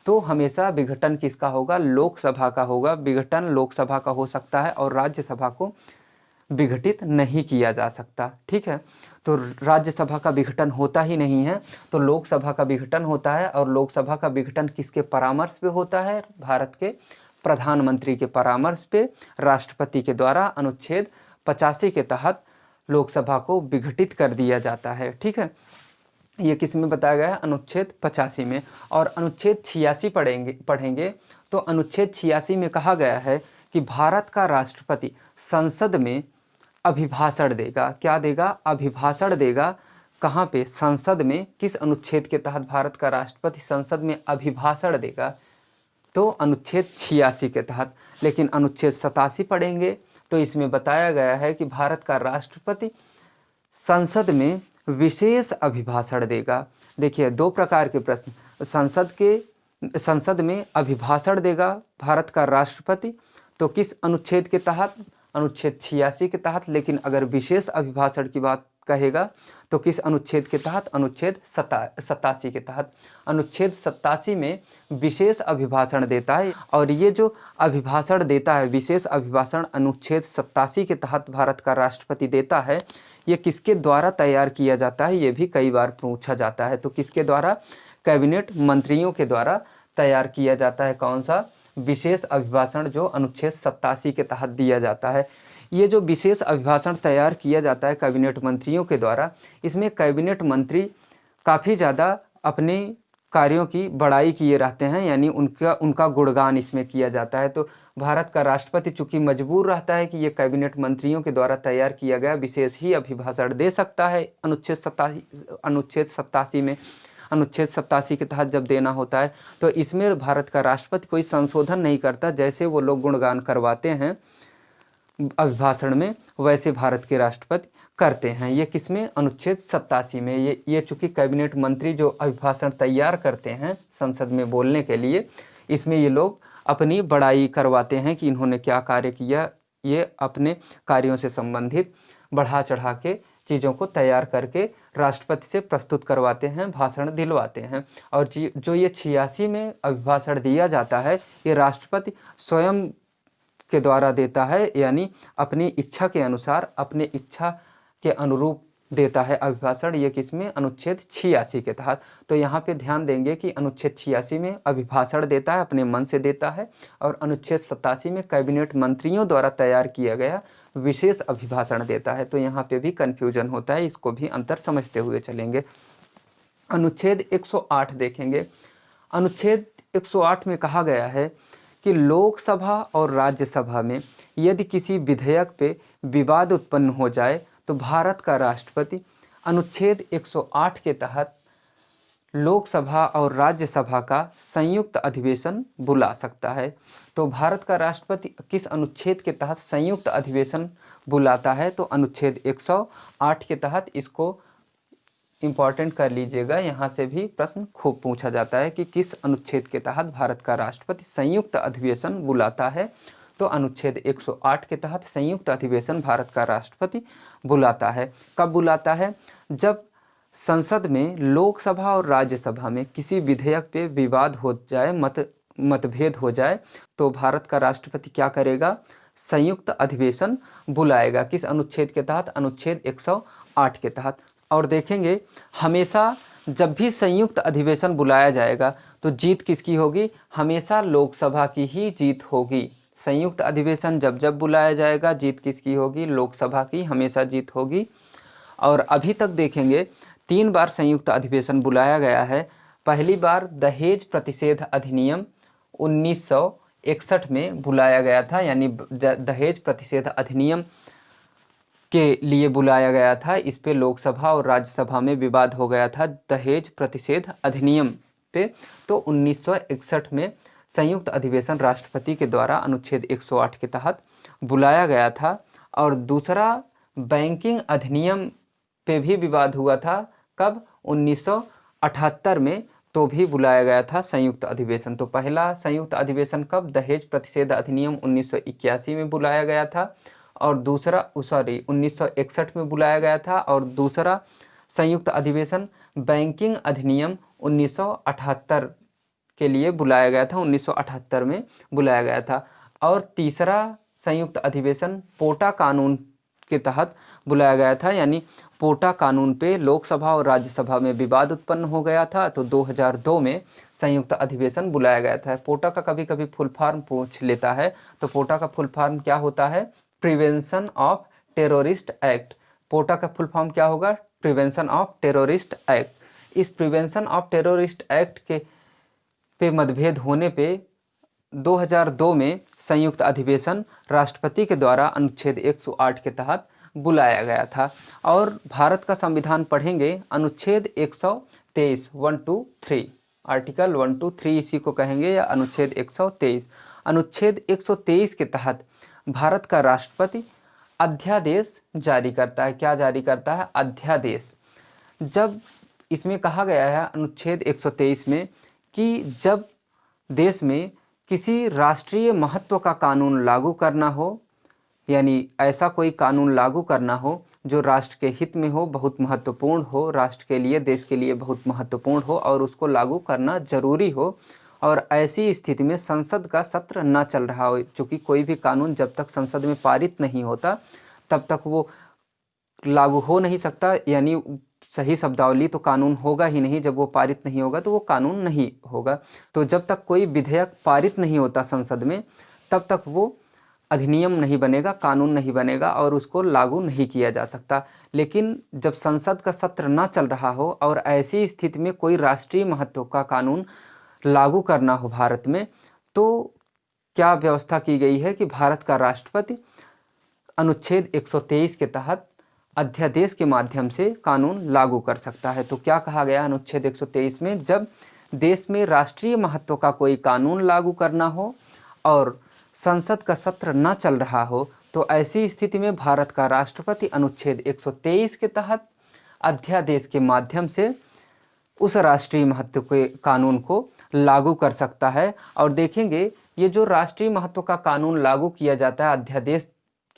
तो हमेशा विघटन किसका होगा, लोकसभा का होगा। विघटन लोकसभा का हो सकता है और राज्यसभा को विघटित नहीं किया जा सकता। ठीक है, तो राज्यसभा का विघटन होता ही नहीं है, तो लोकसभा का विघटन होता है। और लोकसभा का विघटन किसके परामर्श पे होता है, भारत के प्रधानमंत्री के परामर्श पे, राष्ट्रपति के द्वारा अनुच्छेद 85 के तहत लोकसभा को विघटित कर दिया जाता है। ठीक है, ये किस में बताया गया है, अनुच्छेद 85 में। और अनुच्छेद 86 पढ़ेंगे तो अनुच्छेद 86 में कहा गया है कि भारत का राष्ट्रपति संसद में अभिभाषण देगा। क्या देगा, अभिभाषण देगा। कहाँ पे, संसद में। किस अनुच्छेद के तहत भारत का राष्ट्रपति संसद में अभिभाषण देगा, तो अनुच्छेद 86 के तहत। लेकिन अनुच्छेद 87 पढ़ेंगे तो इसमें बताया गया है कि भारत का राष्ट्रपति संसद में विशेष अभिभाषण देगा। देखिए, दो प्रकार के प्रश्न, संसद में अभिभाषण देगा भारत का राष्ट्रपति, तो किस अनुच्छेद के तहत, अनुच्छेद 86 के तहत। लेकिन अगर विशेष अभिभाषण की बात कहेगा तो किस अनुच्छेद के तहत, अनुच्छेद 87 के तहत। अनुच्छेद 87 में विशेष अभिभाषण देता है। और ये जो अभिभाषण देता है, विशेष अभिभाषण अनुच्छेद 87 के तहत भारत का राष्ट्रपति देता है, ये किसके द्वारा तैयार किया जाता है, ये भी कई बार पूछा जाता है। तो किसके द्वारा, कैबिनेट मंत्रियों के द्वारा तैयार किया जाता है। कौन सा, विशेष अभिभाषण जो अनुच्छेद 87 के तहत दिया जाता है। ये जो विशेष अभिभाषण तैयार किया जाता है कैबिनेट मंत्रियों के द्वारा, इसमें कैबिनेट मंत्री काफ़ी ज़्यादा अपने कार्यों की बड़ाई किए रहते हैं, यानी उनका गुणगान इसमें किया जाता है। तो भारत का राष्ट्रपति चूंकि मजबूर रहता है कि ये कैबिनेट मंत्रियों के द्वारा तैयार किया गया विशेष ही अभिभाषण दे सकता है अनुच्छेद 87 में। अनुच्छेद 87 के तहत जब देना होता है तो इसमें भारत का राष्ट्रपति कोई संशोधन नहीं करता, जैसे वो लोग गुणगान करवाते हैं अभिभाषण में, वैसे भारत के राष्ट्रपति करते हैं। ये किसमें, अनुच्छेद 87 में। ये चूंकि कैबिनेट मंत्री जो अभिभाषण तैयार करते हैं संसद में बोलने के लिए, इसमें ये लोग अपनी बड़ाई करवाते हैं कि इन्होंने क्या कार्य किया, ये अपने कार्यों से संबंधित बढ़ा चढ़ा के चीज़ों को तैयार करके राष्ट्रपति से प्रस्तुत करवाते हैं, भाषण दिलवाते हैं। और जो ये 86 में अभिभाषण दिया जाता है, ये राष्ट्रपति स्वयं के द्वारा देता है, यानी अपनी इच्छा के अनुसार, अपने इच्छा के अनुरूप देता है अभिभाषण। ये किसमें, अनुच्छेद 86 के तहत। तो यहाँ पे ध्यान देंगे कि अनुच्छेद 86 में अभिभाषण देता है, अपने मन से देता है, और अनुच्छेद 87 में कैबिनेट मंत्रियों द्वारा तैयार किया गया विशेष अभिभाषण देता है। तो यहाँ पे भी कन्फ्यूजन होता है, इसको भी अंतर समझते हुए चलेंगे। अनुच्छेद 108 देखेंगे। अनुच्छेद 108 में कहा गया है कि लोकसभा और राज्यसभा में यदि किसी विधेयक पे विवाद उत्पन्न हो जाए तो भारत का राष्ट्रपति अनुच्छेद 108 के तहत लोकसभा और राज्यसभा का संयुक्त अधिवेशन बुला सकता है। तो भारत का राष्ट्रपति किस अनुच्छेद के तहत संयुक्त अधिवेशन बुलाता है, तो अनुच्छेद 108 के तहत। इसको इम्पॉर्टेंट कर लीजिएगा, यहाँ से भी प्रश्न खूब पूछा जाता है कि किस अनुच्छेद के तहत भारत का राष्ट्रपति संयुक्त अधिवेशन बुलाता है। तो अनुच्छेद 108 के तहत संयुक्त अधिवेशन भारत का राष्ट्रपति बुलाता है। कब बुलाता है, जब संसद में लोकसभा और राज्यसभा में किसी विधेयक पे विवाद हो जाए, मतभेद हो जाए, तो भारत का राष्ट्रपति क्या करेगा, संयुक्त अधिवेशन बुलाएगा। किस अनुच्छेद के तहत, अनुच्छेद 108 के तहत। और देखेंगे हमेशा जब भी संयुक्त अधिवेशन बुलाया जाएगा तो जीत किसकी होगी, हमेशा लोकसभा की ही जीत होगी। संयुक्त अधिवेशन जब जब बुलाया जाएगा जीत किसकी होगी, लोकसभा की हमेशा जीत होगी। और अभी तक देखेंगे 3 बार संयुक्त अधिवेशन बुलाया गया है। पहली बार दहेज प्रतिषेध अधिनियम 1961 में बुलाया गया था, यानी दहेज प्रतिषेध अधिनियम के लिए बुलाया गया था। इस पे लोकसभा और राज्यसभा में विवाद हो गया था दहेज प्रतिषेध अधिनियम पे। तो 1961 में संयुक्त अधिवेशन राष्ट्रपति के द्वारा अनुच्छेद 108 के तहत बुलाया गया था। और दूसरा बैंकिंग अधिनियम पे भी विवाद हुआ था, कब, 1978 में, तो भी बुलाया गया था संयुक्त अधिवेशन। तो पहला संयुक्त अधिवेशन कब, दहेज प्रतिषेध अधिनियम 1981 में बुलाया गया था। और दूसरा 1961 में बुलाया गया था, और दूसरा संयुक्त अधिवेशन बैंकिंग अधिनियम 1978 के लिए बुलाया गया था, 1978 में बुलाया गया था। और तीसरा संयुक्त अधिवेशन पोटा कानून के तहत बुलाया गया था, यानी पोटा कानून पे लोकसभा और राज्यसभा में विवाद उत्पन्न हो गया था, तो 2002 में संयुक्त अधिवेशन बुलाया गया था। पोटा का कभी कभी फुल फॉर्म पूछ लेता है, तो पोटा का फुल फॉर्म क्या होता है? Prevention of terrorist act. POTA का फुल फॉर्म क्या होगा? Prevention of terrorist act. इस प्रिवेंशन ऑफ टेररिस्ट एक्ट के पे मतभेद होने पे 2002 में संयुक्त अधिवेशन राष्ट्रपति के द्वारा अनुच्छेद 108 के तहत बुलाया गया था। और भारत का संविधान पढ़ेंगे, अनुच्छेद 123 1 2 3, आर्टिकल 1 2 3 इसी को कहेंगे, या अनुच्छेद 123। अनुच्छेद 123 के तहत भारत का राष्ट्रपति अध्यादेश जारी करता है। क्या जारी करता है? अध्यादेश। जब इसमें कहा गया है अनुच्छेद 123 में कि जब देश में किसी राष्ट्रीय महत्व का कानून लागू करना हो, यानी ऐसा कोई कानून लागू करना हो जो राष्ट्र के हित में हो, बहुत महत्वपूर्ण हो, राष्ट्र के लिए, देश के लिए बहुत महत्वपूर्ण हो और उसको लागू करना जरूरी हो, और ऐसी स्थिति में संसद का सत्र न चल रहा हो, क्योंकि कोई भी कानून जब तक संसद में पारित नहीं होता तब तक वो लागू हो नहीं सकता, यानी सही शब्दावली तो कानून होगा ही नहीं, जब वो पारित नहीं होगा तो वो कानून नहीं होगा। तो जब तक कोई विधेयक पारित नहीं होता संसद में तब तक वो अधिनियम नहीं बनेगा, कानून नहीं बनेगा और उसको लागू नहीं किया जा सकता। लेकिन जब संसद का सत्र ना चल रहा हो और ऐसी स्थिति में कोई राष्ट्रीय महत्व का कानून लागू करना हो भारत में, तो क्या व्यवस्था की गई है कि भारत का राष्ट्रपति अनुच्छेद 123 के तहत अध्यादेश के माध्यम से कानून लागू कर सकता है। तो क्या कहा गया अनुच्छेद 123 में? जब देश में राष्ट्रीय महत्व का कोई कानून लागू करना हो और संसद का सत्र न चल रहा हो, तो ऐसी स्थिति में भारत का राष्ट्रपति अनुच्छेद 123 के तहत अध्यादेश के माध्यम से उस राष्ट्रीय महत्व के कानून को लागू कर सकता है। और देखेंगे ये जो राष्ट्रीय महत्व का कानून लागू किया जाता है, अध्यादेश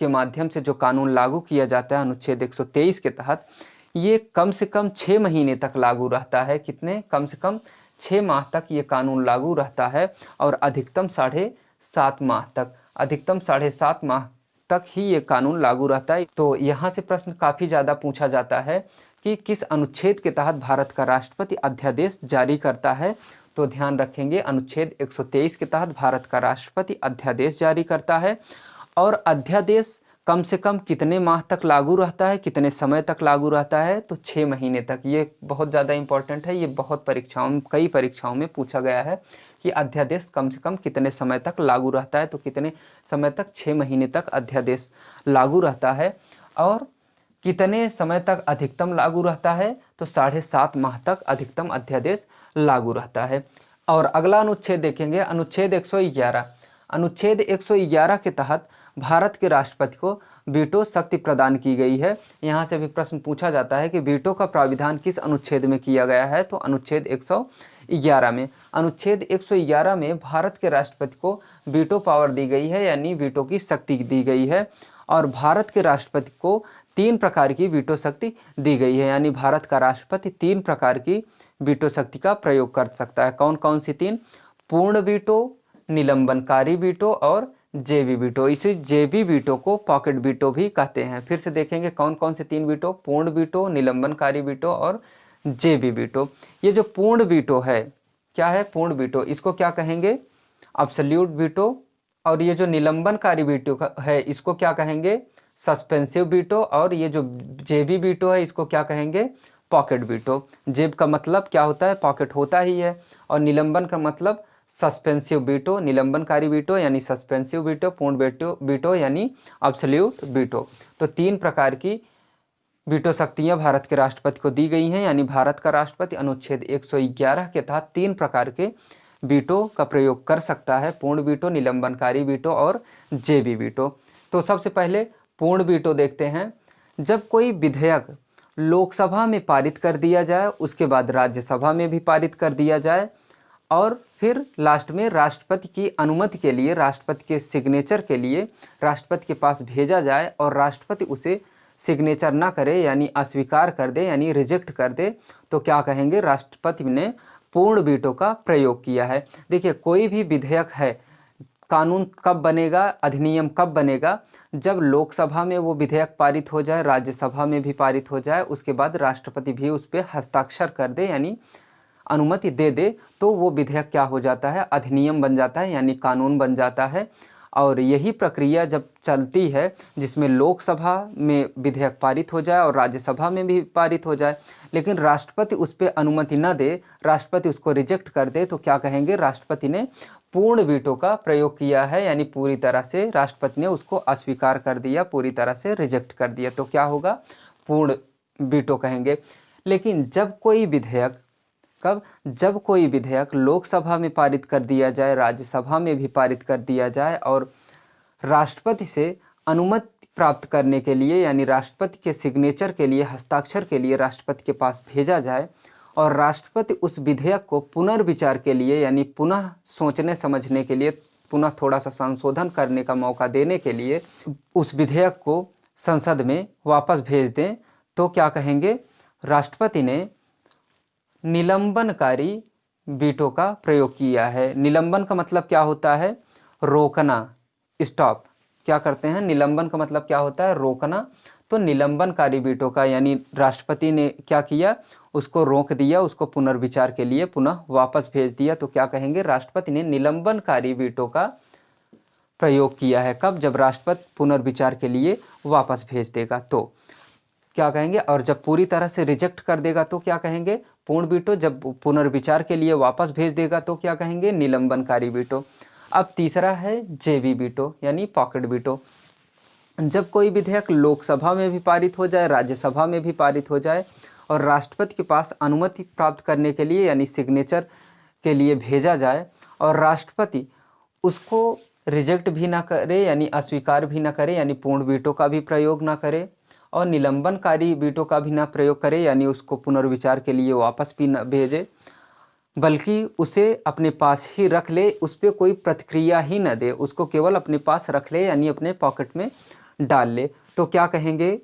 के माध्यम से जो कानून लागू किया जाता है अनुच्छेद 123 के तहत, ये कम से कम 6 महीने तक लागू रहता है। कितने? कम से कम 6 माह तक ये कानून लागू रहता है, और अधिकतम 7.5 माह तक, अधिकतम 7.5 माह तक ही ये कानून लागू रहता है। तो यहाँ से प्रश्न काफ़ी ज़्यादा पूछा जाता है कि किस अनुच्छेद के तहत भारत का राष्ट्रपति अध्यादेश जारी करता है। तो ध्यान रखेंगे, अनुच्छेद 123 के तहत भारत का राष्ट्रपति अध्यादेश जारी करता है। और अध्यादेश कम से कम कितने माह तक लागू रहता है, कितने समय तक लागू रहता है? तो 6 महीने तक। ये बहुत ज़्यादा इंपॉर्टेंट है, ये बहुत कई परीक्षाओं में पूछा गया है कि अध्यादेश कम से कम कितने समय तक लागू रहता है। तो कितने समय तक? 6 महीने तक अध्यादेश लागू रहता है। और कितने समय तक अधिकतम लागू रहता है? तो 7.5 माह तक अधिकतम अध्यादेश लागू रहता है। और अगला अनुच्छेद देखेंगे, अनुच्छेद 111। अनुच्छेद 111 के तहत भारत के राष्ट्रपति को वीटो शक्ति प्रदान की गई है। यहाँ से भी प्रश्न पूछा जाता है कि वीटो का प्राविधान किस अनुच्छेद में किया गया है? तो अनुच्छेद 111 में। अनुच्छेद 111 में भारत के राष्ट्रपति को वीटो पावर दी गई है, यानी वीटो की शक्ति दी गई है। और भारत के राष्ट्रपति को 3 प्रकार की वीटो शक्ति दी गई है, यानी भारत का राष्ट्रपति 3 प्रकार की वीटो शक्ति का प्रयोग कर सकता है। कौन कौन सी 3? पूर्ण वीटो, निलंबनकारी वीटो और जेबी वीटो। इसी जेबी वीटो को पॉकेट वीटो भी कहते हैं। फिर से देखेंगे कौन कौन से 3 वीटो? पूर्ण वीटो, निलंबनकारी वीटो और जेबी वीटो। ये जो पूर्ण वीटो है, क्या है पूर्ण वीटो? इसको क्या कहेंगे? Absolute veto. और ये जो निलंबनकारी वीटो है, इसको क्या कहेंगे? Suspensive veto. और ये जो जेबी वीटो है, इसको क्या कहेंगे? Pocket veto. जेब का मतलब क्या होता है? पॉकेट होता ही है। और निलंबन का मतलब सस्पेंसिव वीटो, निलंबनकारी वीटो यानी सस्पेंसिव वीटो, पूर्ण वीटो यानी अब्सोल्यूट वीटो। तो 3 प्रकार की वीटो शक्तियां भारत के राष्ट्रपति को दी गई हैं, यानी भारत का राष्ट्रपति अनुच्छेद 111 के तहत 3 प्रकार के वीटो का प्रयोग कर सकता है, पूर्ण वीटो, निलंबनकारी वीटो और जेबी वीटो। तो सबसे पहले पूर्ण वीटो देखते हैं। जब कोई विधेयक लोकसभा में पारित कर दिया जाए, उसके बाद राज्यसभा में भी पारित कर दिया जाए, और फिर लास्ट में राष्ट्रपति की अनुमति के लिए, राष्ट्रपति के सिग्नेचर के लिए राष्ट्रपति के पास भेजा जाए और राष्ट्रपति उसे सिग्नेचर ना करे यानी अस्वीकार कर दे यानी रिजेक्ट कर दे, तो क्या कहेंगे, राष्ट्रपति ने पूर्ण वीटो का प्रयोग किया है। देखिए कोई भी विधेयक है, कानून कब बनेगा, अधिनियम कब बनेगा, जब लोकसभा में वो विधेयक पारित हो जाए, राज्यसभा में भी पारित हो जाए, उसके बाद राष्ट्रपति भी उस पर हस्ताक्षर कर दे यानी अनुमति दे दे, तो वो विधेयक क्या हो जाता है, अधिनियम बन जाता है यानी कानून बन जाता है। और यही प्रक्रिया जब चलती है जिसमें लोकसभा में विधेयक पारित हो जाए और राज्यसभा में भी पारित हो जाए, लेकिन राष्ट्रपति उस पर अनुमति न दे, राष्ट्रपति उसको रिजेक्ट कर दे, तो क्या कहेंगे, राष्ट्रपति ने पूर्ण वीटो का प्रयोग किया है यानी पूरी तरह से राष्ट्रपति ने उसको अस्वीकार कर दिया, पूरी तरह से रिजेक्ट कर दिया, तो क्या होगा, पूर्ण वीटो कहेंगे। लेकिन जब कोई विधेयक, कब, जब कोई विधेयक लोकसभा में पारित कर दिया जाए, राज्यसभा में भी पारित कर दिया जाए और राष्ट्रपति से अनुमति प्राप्त करने के लिए यानी राष्ट्रपति के सिग्नेचर के लिए, हस्ताक्षर के लिए राष्ट्रपति के पास भेजा जाए और राष्ट्रपति उस विधेयक को पुनर्विचार के लिए यानी पुनः सोचने समझने के लिए, पुनः थोड़ा सा संशोधन करने का मौका देने के लिए उस विधेयक को संसद में वापस भेज दें, तो क्या कहेंगे, राष्ट्रपति ने निलंबनकारी वीटो का प्रयोग किया है। निलंबन का मतलब क्या होता है, रोकना, स्टॉप। क्या करते हैं, निलंबन का मतलब क्या होता है, रोकना। तो निलंबनकारी वीटो का यानी राष्ट्रपति ने क्या किया, उसको रोक दिया, उसको पुनर्विचार के लिए पुनः वापस भेज दिया, तो क्या कहेंगे, राष्ट्रपति ने निलंबनकारी वीटो का प्रयोग किया है। कब, जब राष्ट्रपति पुनर्विचार के लिए वापस भेज देगा तो क्या कहेंगे, और जब पूरी तरह से रिजेक्ट कर देगा तो क्या कहेंगे, पूर्ण वीटो। जब पुनर्विचार के लिए वापस भेज देगा तो क्या कहेंगे, निलंबनकारी वीटो। अब तीसरा है जेबी वीटो यानी पॉकेट वीटो। जब कोई विधेयक लोकसभा में भी पारित हो जाए, राज्यसभा में भी पारित हो जाए और राष्ट्रपति के पास अनुमति प्राप्त करने के लिए यानी सिग्नेचर के लिए भेजा जाए और राष्ट्रपति उसको रिजेक्ट भी ना करे यानी अस्वीकार भी ना करे यानी पूर्ण वीटो का भी प्रयोग ना करे और निलंबनकारी वीटो का भी ना प्रयोग करे यानी उसको पुनर्विचार के लिए वापस भी न भेजे, बल्कि उसे अपने पास ही रख ले, उस पर कोई प्रतिक्रिया ही न दे, उसको केवल अपने पास रख ले यानी अपने पॉकेट में डाल ले, तो क्या कहेंगे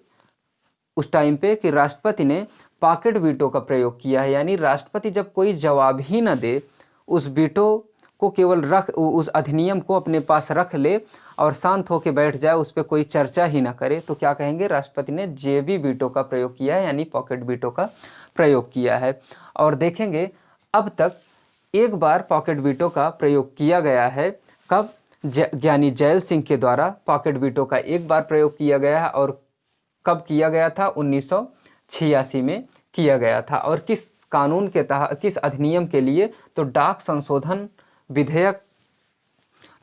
उस टाइम पे कि राष्ट्रपति ने पॉकेट वीटो का प्रयोग किया है। यानी राष्ट्रपति जब कोई जवाब ही न दे, उस वीटो को केवल रख, उस अधिनियम को अपने पास रख ले और शांत होकर बैठ जाए, उस पर कोई चर्चा ही ना करे, तो क्या कहेंगे, राष्ट्रपति ने जेबी वीटो का प्रयोग किया है यानी पॉकेट वीटो का प्रयोग किया है। और देखेंगे अब तक एक बार पॉकेट वीटो का प्रयोग किया गया है, कब, ज्ञानी जैल सिंह के द्वारा पॉकेट वीटो का एक बार प्रयोग किया गया है और कब किया गया था, 1986 में किया गया था। और किस कानून के तहत, किस अधिनियम के लिए, तो डाक संशोधन विधेयक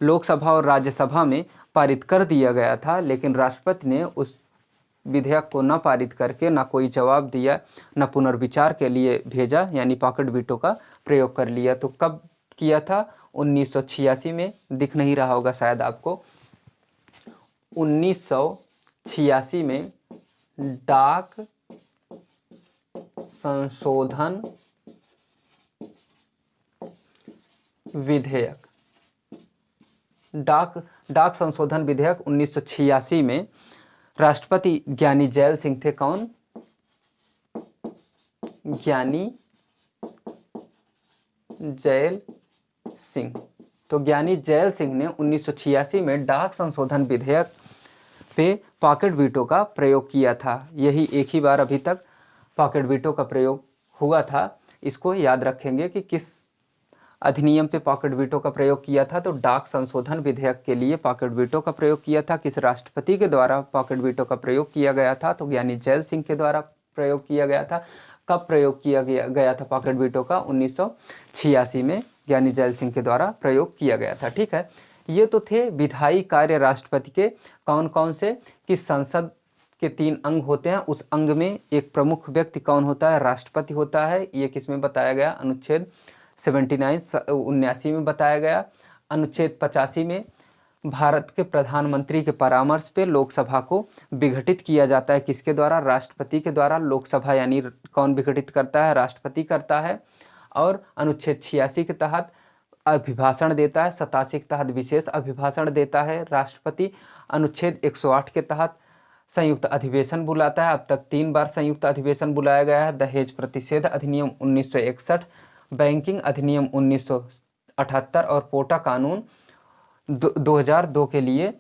लोकसभा और राज्यसभा में पारित कर दिया गया था, लेकिन राष्ट्रपति ने उस विधेयक को न पारित करके न कोई जवाब दिया, न पुनर्विचार के लिए भेजा यानी पॉकेट वीटो का प्रयोग कर लिया। तो कब किया था, 1986 में। दिख नहीं रहा होगा शायद आपको, 1986 में डाक संशोधन विधेयक, डाक संशोधन विधेयक 1986 में राष्ट्रपति ज्ञानी जैल सिंह थे। कौन, ज्ञानी जैल सिंह। तो ज्ञानी जैल सिंह ने 1986 में डाक संशोधन विधेयक पे पॉकेट वीटो का प्रयोग किया था। यही एक ही बार अभी तक पॉकेट वीटो का प्रयोग हुआ था। इसको याद रखेंगे कि किस अधिनियम पे पॉकेट वीटो का प्रयोग किया था, तो डाक संशोधन विधेयक के लिए पॉकेट वीटो का प्रयोग किया था। किस राष्ट्रपति के द्वारा पॉकेट वीटो का प्रयोग किया गया था, तो ज्ञानी जैल सिंह के द्वारा प्रयोग किया गया था। कब प्रयोग किया गया था पॉकेट वीटो का, 1986 में ज्ञानी जैल सिंह के द्वारा प्रयोग किया गया था। ठीक है, ये तो थे विधायी कार्य राष्ट्रपति के। कौन कौन से, कि संसद के 3 अंग होते हैं, उस अंग में एक प्रमुख व्यक्ति कौन होता है, राष्ट्रपति होता है। ये किसमें बताया गया, अनुच्छेद 79 में बताया गया। अनुच्छेद 85 में भारत के प्रधानमंत्री के परामर्श पे लोकसभा को विघटित किया जाता है। किसके द्वारा, राष्ट्रपति के द्वारा। लोकसभा यानी कौन विघटित करता है, राष्ट्रपति करता है। और अनुच्छेद 86 के तहत अभिभाषण देता है, 87 के तहत विशेष अभिभाषण देता है राष्ट्रपति, अनुच्छेद 108 के तहत संयुक्त अधिवेशन बुलाता है। अब तक 3 बार संयुक्त अधिवेशन बुलाया गया है। दहेज प्रतिषेध अधिनियम 1961, बैंकिंग अधिनियम 1978 और पोटा कानून 2002 के लिए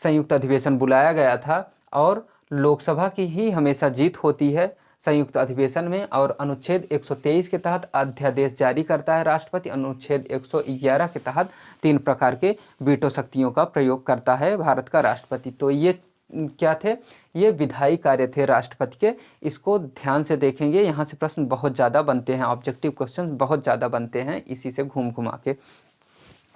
संयुक्त अधिवेशन बुलाया गया था। और लोकसभा की ही हमेशा जीत होती है संयुक्त अधिवेशन में। और अनुच्छेद 123 के तहत अध्यादेश जारी करता है राष्ट्रपति। अनुच्छेद 111 के तहत 3 प्रकार के वीटो शक्तियों का प्रयोग करता है भारत का राष्ट्रपति। तो ये क्या थे? ये विधायी कार्य थे राष्ट्रपति के। इसको ध्यान से देखेंगे, यहाँ से प्रश्न बहुत ज़्यादा बनते हैं, ऑब्जेक्टिव क्वेश्चन बहुत ज़्यादा बनते हैं इसी से घूम घुमा के।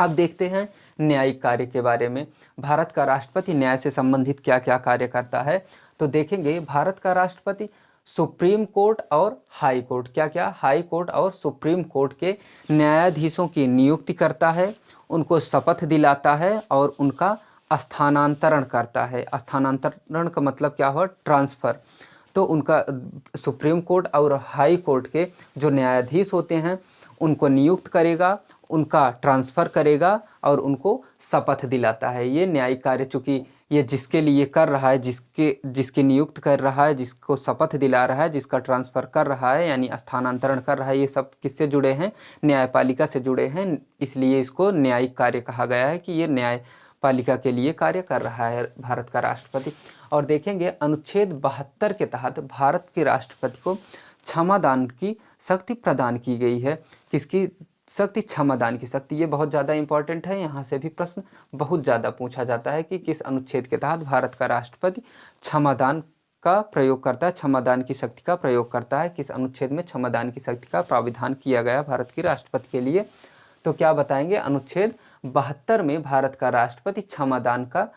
अब देखते हैं न्यायिक कार्य के बारे में। भारत का राष्ट्रपति न्याय से संबंधित क्या क्या कार्य करता है, तो देखेंगे भारत का राष्ट्रपति सुप्रीम कोर्ट और हाई कोर्ट, क्या क्या, हाई कोर्ट और सुप्रीम कोर्ट के न्यायाधीशों की नियुक्ति करता है, उनको शपथ दिलाता है और उनका स्थानांतरण करता है। स्थानांतरण का मतलब क्या हुआ? ट्रांसफ़र। तो उनका सुप्रीम कोर्ट और हाई कोर्ट के जो न्यायाधीश होते हैं उनको नियुक्त करेगा, उनका ट्रांसफ़र करेगा और उनको शपथ दिलाता है। ये न्यायिक कार्य, चूँकि ये जिसके लिए कर रहा है, जिसकी नियुक्त कर रहा है, जिसको शपथ दिला रहा है, जिसका ट्रांसफ़र कर रहा है यानी स्थानांतरण कर रहा है, ये सब किससे जुड़े हैं? न्यायपालिका से जुड़े हैं। इसलिए इसको न्यायिक कार्य कहा गया है कि ये न्यायपालिका के लिए कार्य कर रहा है भारत का राष्ट्रपति। और देखेंगे अनुच्छेद 72 के तहत भारत के राष्ट्रपति को क्षमादान की शक्ति प्रदान की गई है। किसकी शक्ति? क्षमादान की शक्ति। ये बहुत ज़्यादा इंपॉर्टेंट है, यहाँ से भी प्रश्न बहुत ज़्यादा पूछा जाता है कि किस अनुच्छेद के तहत भारत का राष्ट्रपति क्षमादान का प्रयोग करता है, क्षमादान की शक्ति का प्रयोग करता है, किस अनुच्छेद में क्षमादान की शक्ति का प्राविधान किया गया भारत के राष्ट्रपति के लिए। तो क्या बताएंगे? अनुच्छेद 72 में भारत का राष्ट्रपति क्षमादान का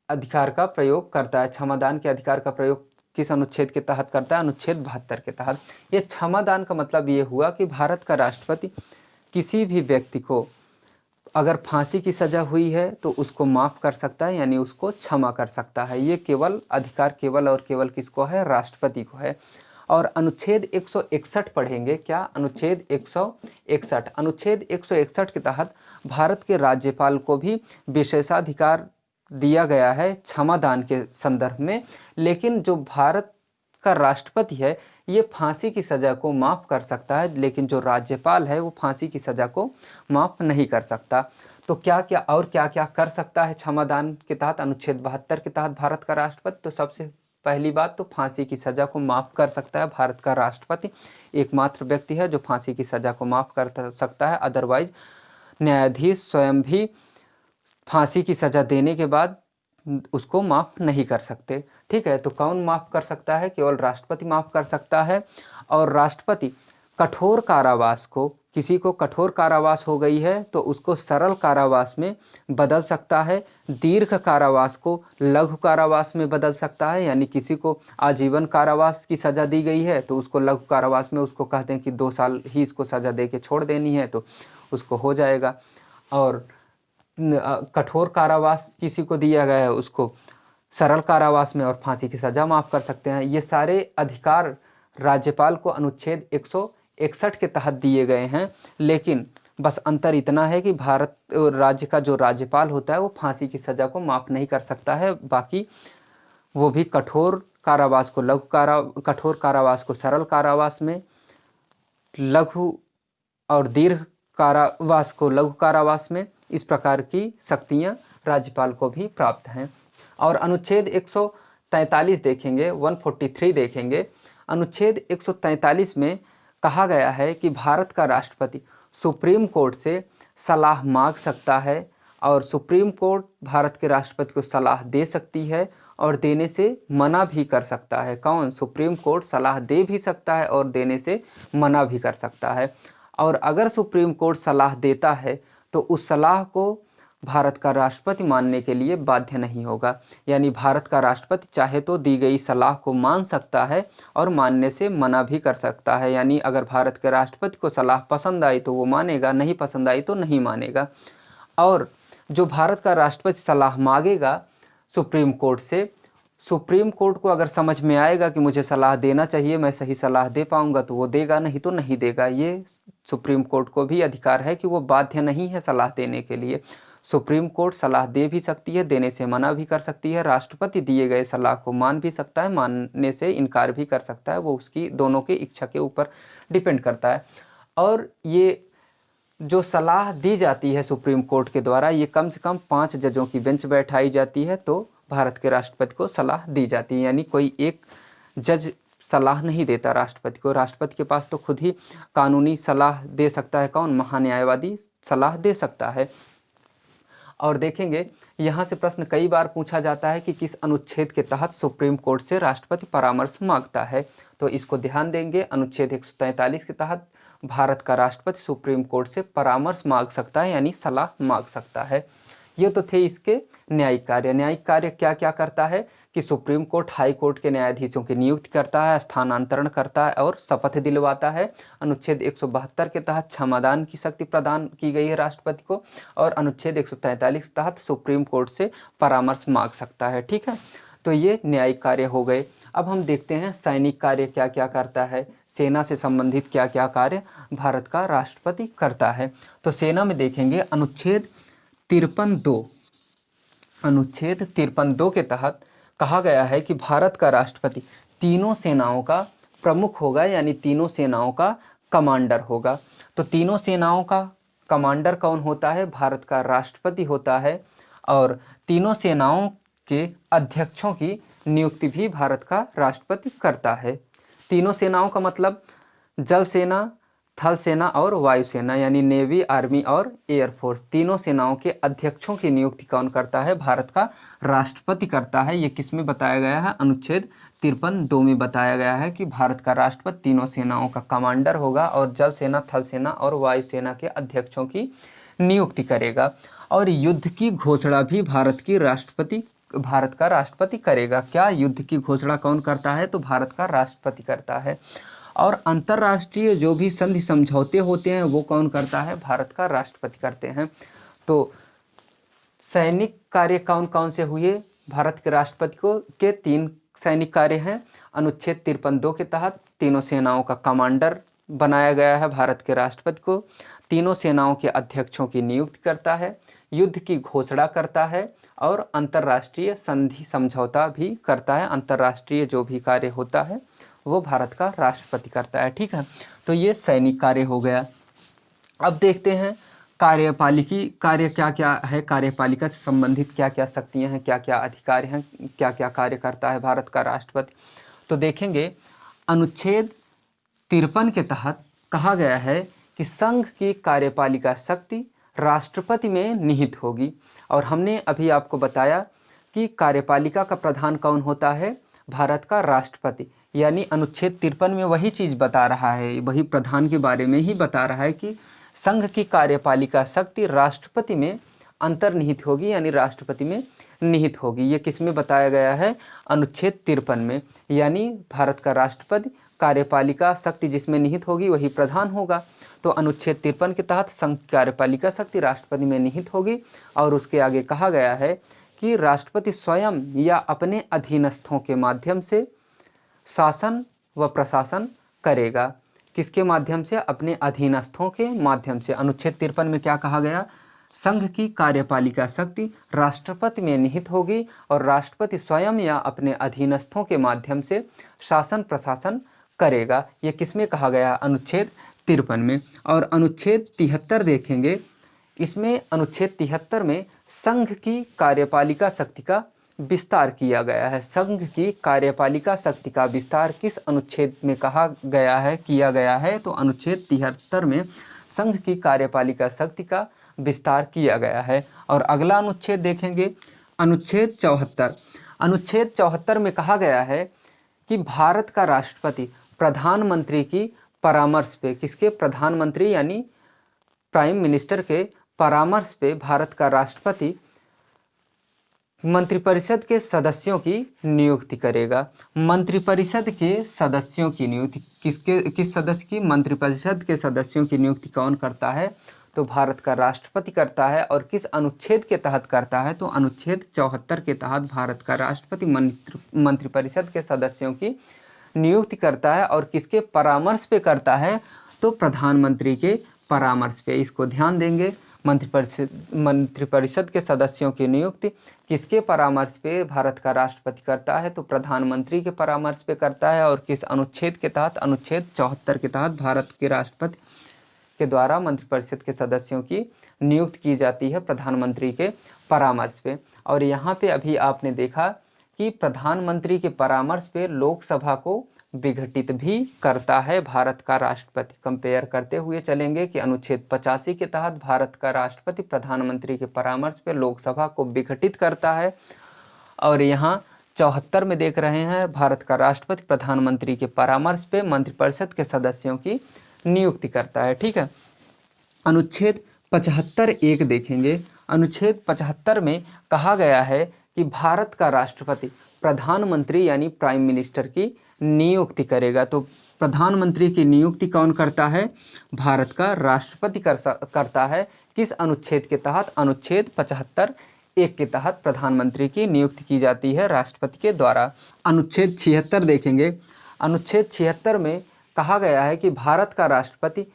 अधिकार का प्रयोग करता है। क्षमादान के अधिकार का प्रयोग किस अनुच्छेद के तहत करता है? अनुच्छेद 72 के तहत। ये क्षमादान का मतलब ये हुआ कि भारत का राष्ट्रपति किसी भी व्यक्ति को अगर फांसी की सज़ा हुई है तो उसको माफ़ कर सकता है, यानी उसको क्षमा कर सकता है। ये केवल अधिकार केवल और केवल किसको है? राष्ट्रपति को है। और अनुच्छेद 161 पढ़ेंगे। क्या? अनुच्छेद 161। अनुच्छेद 161 के तहत भारत के राज्यपाल को भी विशेषाधिकार दिया गया है क्षमादान के संदर्भ में। लेकिन जो भारत का राष्ट्रपति है ये फांसी की सज़ा को माफ़ कर सकता है, लेकिन जो राज्यपाल है वो फांसी की सज़ा को माफ़ नहीं कर सकता। तो क्या क्या और क्या क्या कर सकता है क्षमादान के तहत, अनुच्छेद 72 के तहत भारत का राष्ट्रपति? तो सबसे पहली बात तो फांसी की सज़ा को माफ़ कर सकता है भारत का राष्ट्रपति। एकमात्र व्यक्ति है जो फांसी की सज़ा को माफ़ कर सकता है। अदरवाइज न्यायाधीश स्वयं भी फांसी की सज़ा देने के बाद उसको माफ़ नहीं कर सकते। ठीक है, तो कौन माफ़ कर सकता है? केवल राष्ट्रपति माफ़ कर सकता है। और राष्ट्रपति कठोर कारावास को, किसी को कठोर कारावास हो गई है तो उसको सरल कारावास में बदल सकता है। दीर्घ कारावास को लघु कारावास में बदल सकता है, यानी किसी को आजीवन कारावास की सज़ा दी गई है तो उसको लघु कारावास में उसको कहते हैं कि 2 साल ही इसको सज़ा दे के छोड़ देनी है तो उसको हो जाएगा। और कठोर कारावास किसी को दिया गया है उसको सरल कारावास में और फांसी की सज़ा माफ़ कर सकते हैं। ये सारे अधिकार राज्यपाल को अनुच्छेद 161 के तहत दिए गए हैं। लेकिन बस अंतर इतना है कि भारत राज्य का जो राज्यपाल होता है वो फांसी की सज़ा को माफ़ नहीं कर सकता है। बाकी वो भी कठोर कारावास को कठोर कारावास को सरल कारावास में, लघु और दीर्घ कारावास को लघु कारावास में, इस प्रकार की शक्तियाँ राज्यपाल को भी प्राप्त हैं। और अनुच्छेद 143 देखेंगे, 143 देखेंगे। अनुच्छेद 143 में कहा गया है कि भारत का राष्ट्रपति सुप्रीम कोर्ट से सलाह मांग सकता है और सुप्रीम कोर्ट भारत के राष्ट्रपति को सलाह दे सकती है और देने से मना भी कर सकता है। कौन? सुप्रीम कोर्ट सलाह दे भी सकता है और देने से मना भी कर सकता है। और अगर सुप्रीम कोर्ट सलाह देता है तो उस सलाह को भारत का राष्ट्रपति मानने के लिए बाध्य नहीं होगा। यानी भारत का राष्ट्रपति चाहे तो दी गई सलाह को मान सकता है और मानने से मना भी कर सकता है। यानी अगर भारत के राष्ट्रपति को सलाह पसंद आई तो वो मानेगा, नहीं पसंद आई तो नहीं मानेगा। और जो भारत का राष्ट्रपति सलाह मांगेगा सुप्रीम कोर्ट से, सुप्रीम कोर्ट को अगर समझ में आएगा कि मुझे सलाह देना चाहिए, मैं सही सलाह दे पाऊंगा तो वो देगा, नहीं तो नहीं देगा। ये सुप्रीम कोर्ट को भी अधिकार है कि वो बाध्य नहीं है सलाह देने के लिए। सुप्रीम कोर्ट सलाह दे भी सकती है, देने से मना भी कर सकती है। राष्ट्रपति दिए गए सलाह को मान भी सकता है, मानने से इनकार भी कर सकता है। वो उसकी दोनों की इच्छा के ऊपर डिपेंड करता है। और ये जो सलाह दी जाती है सुप्रीम कोर्ट के द्वारा, ये कम से कम 5 जजों की बेंच बैठाई जाती है तो भारत के राष्ट्रपति को सलाह दी जाती है। यानी कोई एक जज सलाह नहीं देता राष्ट्रपति को। राष्ट्रपति के पास तो खुद ही कानूनी सलाह दे सकता है कौन? महान्यायवादी सलाह दे सकता है। और देखेंगे यहाँ से प्रश्न कई बार पूछा जाता है कि किस अनुच्छेद के तहत सुप्रीम कोर्ट से राष्ट्रपति परामर्श मांगता है। तो इसको ध्यान देंगे, अनुच्छेद 143 के तहत भारत का राष्ट्रपति सुप्रीम कोर्ट से परामर्श मांग सकता है, यानी सलाह मांग सकता है। ये तो थे इसके न्यायिक कार्य। न्यायिक कार्य क्या क्या करता है कि सुप्रीम कोर्ट हाई कोर्ट के न्यायाधीशों की नियुक्ति करता है, स्थानांतरण करता है और शपथ दिलवाता है। अनुच्छेद 172 के तहत क्षमादान की शक्ति प्रदान की गई है राष्ट्रपति को, और अनुच्छेद 143 के तहत सुप्रीम कोर्ट से परामर्श मांग सकता है। ठीक है, तो ये न्यायिक कार्य हो गए। अब हम देखते हैं सैनिक कार्य क्या क्या करता है, सेना से संबंधित क्या क्या कार्य भारत का राष्ट्रपति करता है। तो सेना में देखेंगे अनुच्छेद 53(2), अनुच्छेद 53(2) के तहत कहा गया है कि भारत का राष्ट्रपति तीनों सेनाओं का प्रमुख होगा, यानी तीनों सेनाओं का कमांडर होगा। तो तीनों सेनाओं का कमांडर कौन होता है? भारत का राष्ट्रपति होता है। और तीनों सेनाओं के अध्यक्षों की नियुक्ति भी भारत का राष्ट्रपति करता है। तीनों सेनाओं का मतलब जल सेना, थल सेना और वायुसेना, यानी नेवी, आर्मी और एयरफोर्स। तीनों सेनाओं के अध्यक्षों की नियुक्ति कौन करता है? भारत का राष्ट्रपति करता है। ये किस में बताया गया है? अनुच्छेद 53(2) में बताया गया है कि भारत का राष्ट्रपति तीनों सेनाओं का कमांडर होगा और जल सेना, थल सेना और वायुसेना के अध्यक्षों की नियुक्ति करेगा। और युद्ध की घोषणा भी भारत का राष्ट्रपति करेगा। क्या? युद्ध की घोषणा कौन करता है? तो भारत का राष्ट्रपति करता है। और अंतर्राष्ट्रीय जो भी संधि समझौते होते हैं वो कौन करता है? भारत का राष्ट्रपति करते हैं। तो सैनिक कार्य कौन कौन से हुए भारत के राष्ट्रपति को? के 3 सैनिक कार्य हैं। अनुच्छेद 53(2) के तहत तीनों सेनाओं का कमांडर बनाया गया है भारत के राष्ट्रपति को। तीनों सेनाओं के अध्यक्षों की नियुक्ति करता है, युद्ध की घोषणा करता है और अंतर्राष्ट्रीय संधि समझौता भी करता है। अंतर्राष्ट्रीय जो भी कार्य होता है वो भारत का राष्ट्रपति करता है। ठीक है, तो ये सैनिक कार्य हो गया। अब देखते हैं कार्यपालिकी कार्य क्या क्या है, कार्यपालिका से संबंधित क्या क्या शक्तियां हैं, क्या क्या अधिकार हैं, क्या क्या कार्य करता है भारत का राष्ट्रपति। तो देखेंगे अनुच्छेद 53 के तहत कहा गया है कि संघ की कार्यपालिका शक्ति राष्ट्रपति में निहित होगी। और हमने अभी आपको बताया कि कार्यपालिका का प्रधान कौन होता है? भारत का राष्ट्रपति। यानी अनुच्छेद 53 में वही चीज़ बता रहा है, वही प्रधान के बारे में ही बता रहा है कि संघ की कार्यपालिका शक्ति राष्ट्रपति में अंतर्निहित होगी, यानी राष्ट्रपति में निहित होगी। ये किस में बताया गया है? अनुच्छेद 53 में। यानी भारत का राष्ट्रपति कार्यपालिका शक्ति जिसमें निहित होगी वही प्रधान होगा। तो अनुच्छेद 53 के तहत संघ की कार्यपालिका शक्ति राष्ट्रपति में निहित होगी। और उसके आगे कहा गया है कि राष्ट्रपति स्वयं या अपने अधीनस्थों के माध्यम से शासन व प्रशासन करेगा। किसके माध्यम से? अपने अधीनस्थों के माध्यम से। अनुच्छेद 53 में क्या कहा गया? संघ की कार्यपालिका शक्ति राष्ट्रपति में निहित होगी और राष्ट्रपति स्वयं या अपने अधीनस्थों के माध्यम से शासन प्रशासन करेगा। ये किस में कहा गया? अनुच्छेद 53 में। और अनुच्छेद 73 देखेंगे, इसमें अनुच्छेद 73 में संघ की कार्यपालिका शक्ति का विस्तार किया गया है। संघ की कार्यपालिका शक्ति का विस्तार किस अनुच्छेद में कहा गया है, किया गया है? तो अनुच्छेद 73 में संघ की कार्यपालिका शक्ति का विस्तार किया गया है। और अगला अनुच्छेद देखेंगे, अनुच्छेद 74। अनुच्छेद 74 में कहा गया है कि भारत का राष्ट्रपति प्रधानमंत्री की परामर्श पे, किसके? प्रधानमंत्री यानी प्राइम मिनिस्टर के परामर्श पे भारत का राष्ट्रपति मंत्रिपरिषद के सदस्यों की नियुक्ति करेगा। मंत्रिपरिषद के सदस्यों की नियुक्ति किस सदस्य की? मंत्रिपरिषद के सदस्यों की नियुक्ति कौन करता है? तो भारत का राष्ट्रपति करता है। और किस अनुच्छेद के तहत करता है, तो अनुच्छेद 74 के तहत भारत का राष्ट्रपति मंत्रिपरिषद के सदस्यों की नियुक्ति करता है। और किसके परामर्श पे करता है, तो प्रधानमंत्री के परामर्श पे। इसको ध्यान देंगे, मंत्रिपरिषद के सदस्यों की नियुक्ति किसके परामर्श पे भारत का राष्ट्रपति करता है, तो प्रधानमंत्री के परामर्श पे करता है। और किस अनुच्छेद के तहत, अनुच्छेद 74 के तहत भारत के राष्ट्रपति के द्वारा मंत्रिपरिषद के सदस्यों की नियुक्ति की जाती है प्रधानमंत्री के परामर्श पे। और यहाँ पे अभी आपने देखा कि प्रधानमंत्री के परामर्श पे लोकसभा को विघटित भी करता है भारत का राष्ट्रपति। कंपेयर करते हुए चलेंगे कि अनुच्छेद 85 के तहत भारत का राष्ट्रपति प्रधानमंत्री के परामर्श पे लोकसभा को विघटित करता है। और यहाँ 74 में देख रहे हैं भारत का राष्ट्रपति प्रधानमंत्री के परामर्श पे मंत्रिपरिषद के सदस्यों की नियुक्ति करता है। ठीक है, अनुच्छेद 75(1) देखेंगे। अनुच्छेद 75 में कहा गया है कि भारत का राष्ट्रपति प्रधानमंत्री यानी प्राइम मिनिस्टर की नियुक्ति करेगा। तो प्रधानमंत्री की नियुक्ति कौन करता है, भारत का राष्ट्रपति करता है। किस अनुच्छेद के तहत, अनुच्छेद 75(1) के तहत प्रधानमंत्री की नियुक्ति की जाती है राष्ट्रपति के द्वारा। अनुच्छेद 76 देखेंगे। अनुच्छेद 76 में कहा गया है कि भारत का राष्ट्रपति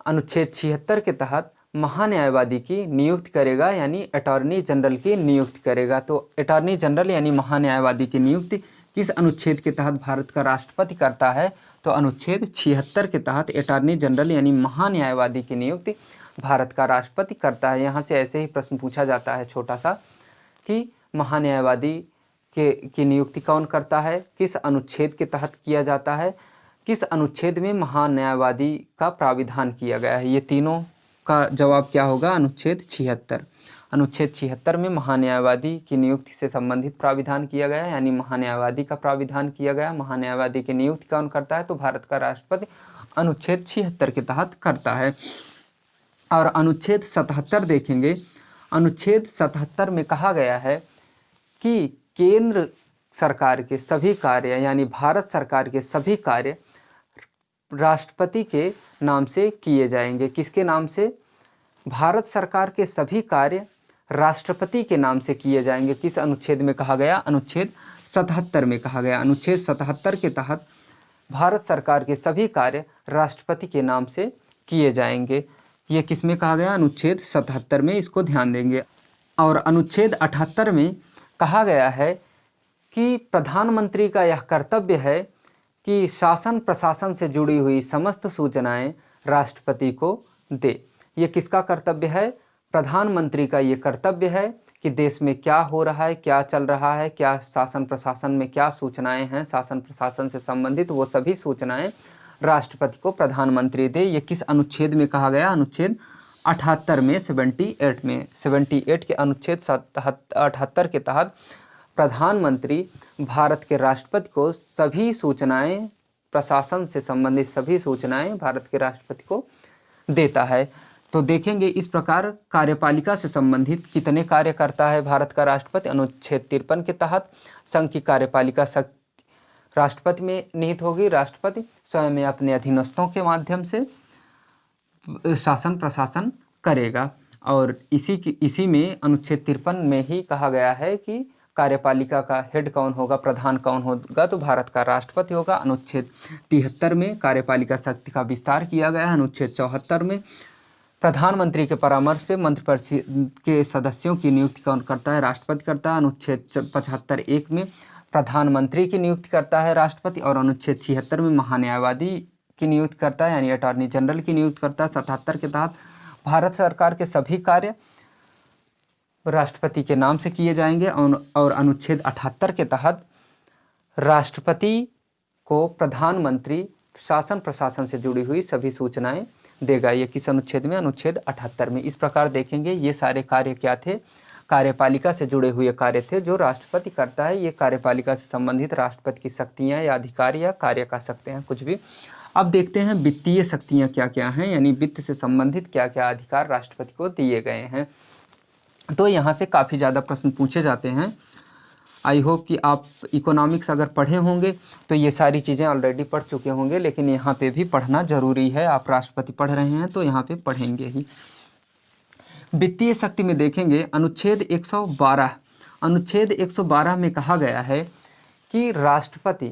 अनुच्छेद 76 के तहत महान्यायवादी की नियुक्ति करेगा, यानी अटॉर्नी जनरल की नियुक्ति करेगा। तो अटॉर्नी जनरल यानी महान्यायवादी की नियुक्ति किस अनुच्छेद के तहत भारत का राष्ट्रपति करता है, तो अनुच्छेद 76 के तहत अटॉर्नी जनरल यानी महान्यायवादी की नियुक्ति भारत का राष्ट्रपति करता है। यहाँ से ऐसे ही प्रश्न पूछा जाता है छोटा सा कि महान्यायवादी की नियुक्ति कौन करता है, किस अनुच्छेद के तहत किया जाता है, किस अनुच्छेद में महान्यायवादी का प्राविधान किया गया है। ये तीनों का जवाब क्या होगा, अनुच्छेद 76। अनुच्छेद 76 में महान्यायवादी की नियुक्ति से संबंधित प्राविधान किया गया, यानी महान्यायवादी का प्राविधान किया गया। महान्यायवादी की नियुक्ति कौन करता है, तो भारत का राष्ट्रपति अनुच्छेद 76 के तहत करता है। और अनुच्छेद 77 देखेंगे। अनुच्छेद 77 में कहा गया है कि केंद्र सरकार के सभी कार्य यानी भारत सरकार के सभी कार्य राष्ट्रपति के नाम से किए जाएंगे। किसके नाम से, भारत सरकार के सभी कार्य राष्ट्रपति के नाम से किए जाएंगे। किस अनुच्छेद में कहा गया, अनुच्छेद 77 में कहा गया। अनुच्छेद 77 के तहत भारत सरकार के सभी कार्य राष्ट्रपति के नाम से किए जाएंगे। ये किस में कहा गया, अनुच्छेद 77 में, इसको ध्यान देंगे। और अनुच्छेद 78 में कहा गया है कि प्रधानमंत्री का यह कर्तव्य है कि शासन प्रशासन से जुड़ी हुई समस्त सूचनाएं राष्ट्रपति को दे। ये किसका कर्तव्य है, प्रधानमंत्री का ये कर्तव्य है कि देश में क्या हो रहा है, क्या चल रहा है, क्या शासन प्रशासन में क्या सूचनाएं हैं, शासन प्रशासन से संबंधित वो सभी सूचनाएं राष्ट्रपति को प्रधानमंत्री दे। ये किस अनुच्छेद में कहा गया, अनुच्छेद 78 में, 78 के अनुच्छेद 78 के तहत प्रधानमंत्री भारत के राष्ट्रपति को सभी सूचनाएं, प्रशासन से संबंधित सभी सूचनाएं भारत के राष्ट्रपति को देता है। तो देखेंगे इस प्रकार कार्यपालिका से संबंधित कितने कार्य करता है भारत का राष्ट्रपति। अनुच्छेद 53 के तहत संघ की कार्यपालिका शक्ति राष्ट्रपति में निहित होगी। राष्ट्रपति स्वयं अपने अधीनस्थों के माध्यम से शासन प्रशासन करेगा। और इसी में अनुच्छेद 53 में ही कहा गया है कि कार्यपालिका का हेड कौन होगा, प्रधान कौन होगा, तो भारत का राष्ट्रपति होगा। अनुच्छेद 73 में कार्यपालिका शक्ति का विस्तार किया गया है। अनुच्छेद 74 में प्रधानमंत्री के परामर्श पे मंत्रिपरिषद के सदस्यों की नियुक्ति कौन करता है, राष्ट्रपति करता है। अनुच्छेद 75(1) में प्रधानमंत्री की नियुक्ति करता है राष्ट्रपति। और अनुच्छेद 76 में महान्यायवादी की नियुक्ति करता है, यानी अटॉर्नी जनरल की नियुक्ति करता है। 77 के तहत भारत सरकार के सभी कार्य राष्ट्रपति के नाम से किए जाएंगे। और अनुच्छेद 78 के तहत राष्ट्रपति को प्रधानमंत्री शासन प्रशासन से जुड़ी हुई सभी सूचनाएं देगा। ये किस अनुच्छेद में, अनुच्छेद 78 में। इस प्रकार देखेंगे ये सारे कार्य क्या थे, कार्यपालिका से जुड़े हुए कार्य थे जो राष्ट्रपति करता है। ये कार्यपालिका से संबंधित राष्ट्रपति की शक्तियाँ या अधिकार या कार्य कह सकते हैं, कुछ भी। अब देखते हैं वित्तीय शक्तियाँ क्या क्या हैं, यानी वित्त से संबंधित क्या क्या अधिकार राष्ट्रपति को दिए गए हैं। तो यहाँ से काफ़ी ज़्यादा प्रश्न पूछे जाते हैं। आई होप कि आप इकोनॉमिक्स अगर पढ़े होंगे तो ये सारी चीज़ें ऑलरेडी पढ़ चुके होंगे, लेकिन यहाँ पे भी पढ़ना ज़रूरी है। आप राष्ट्रपति पढ़ रहे हैं तो यहाँ पे पढ़ेंगे ही। वित्तीय शक्ति में देखेंगे अनुच्छेद 112 में कहा गया है कि राष्ट्रपति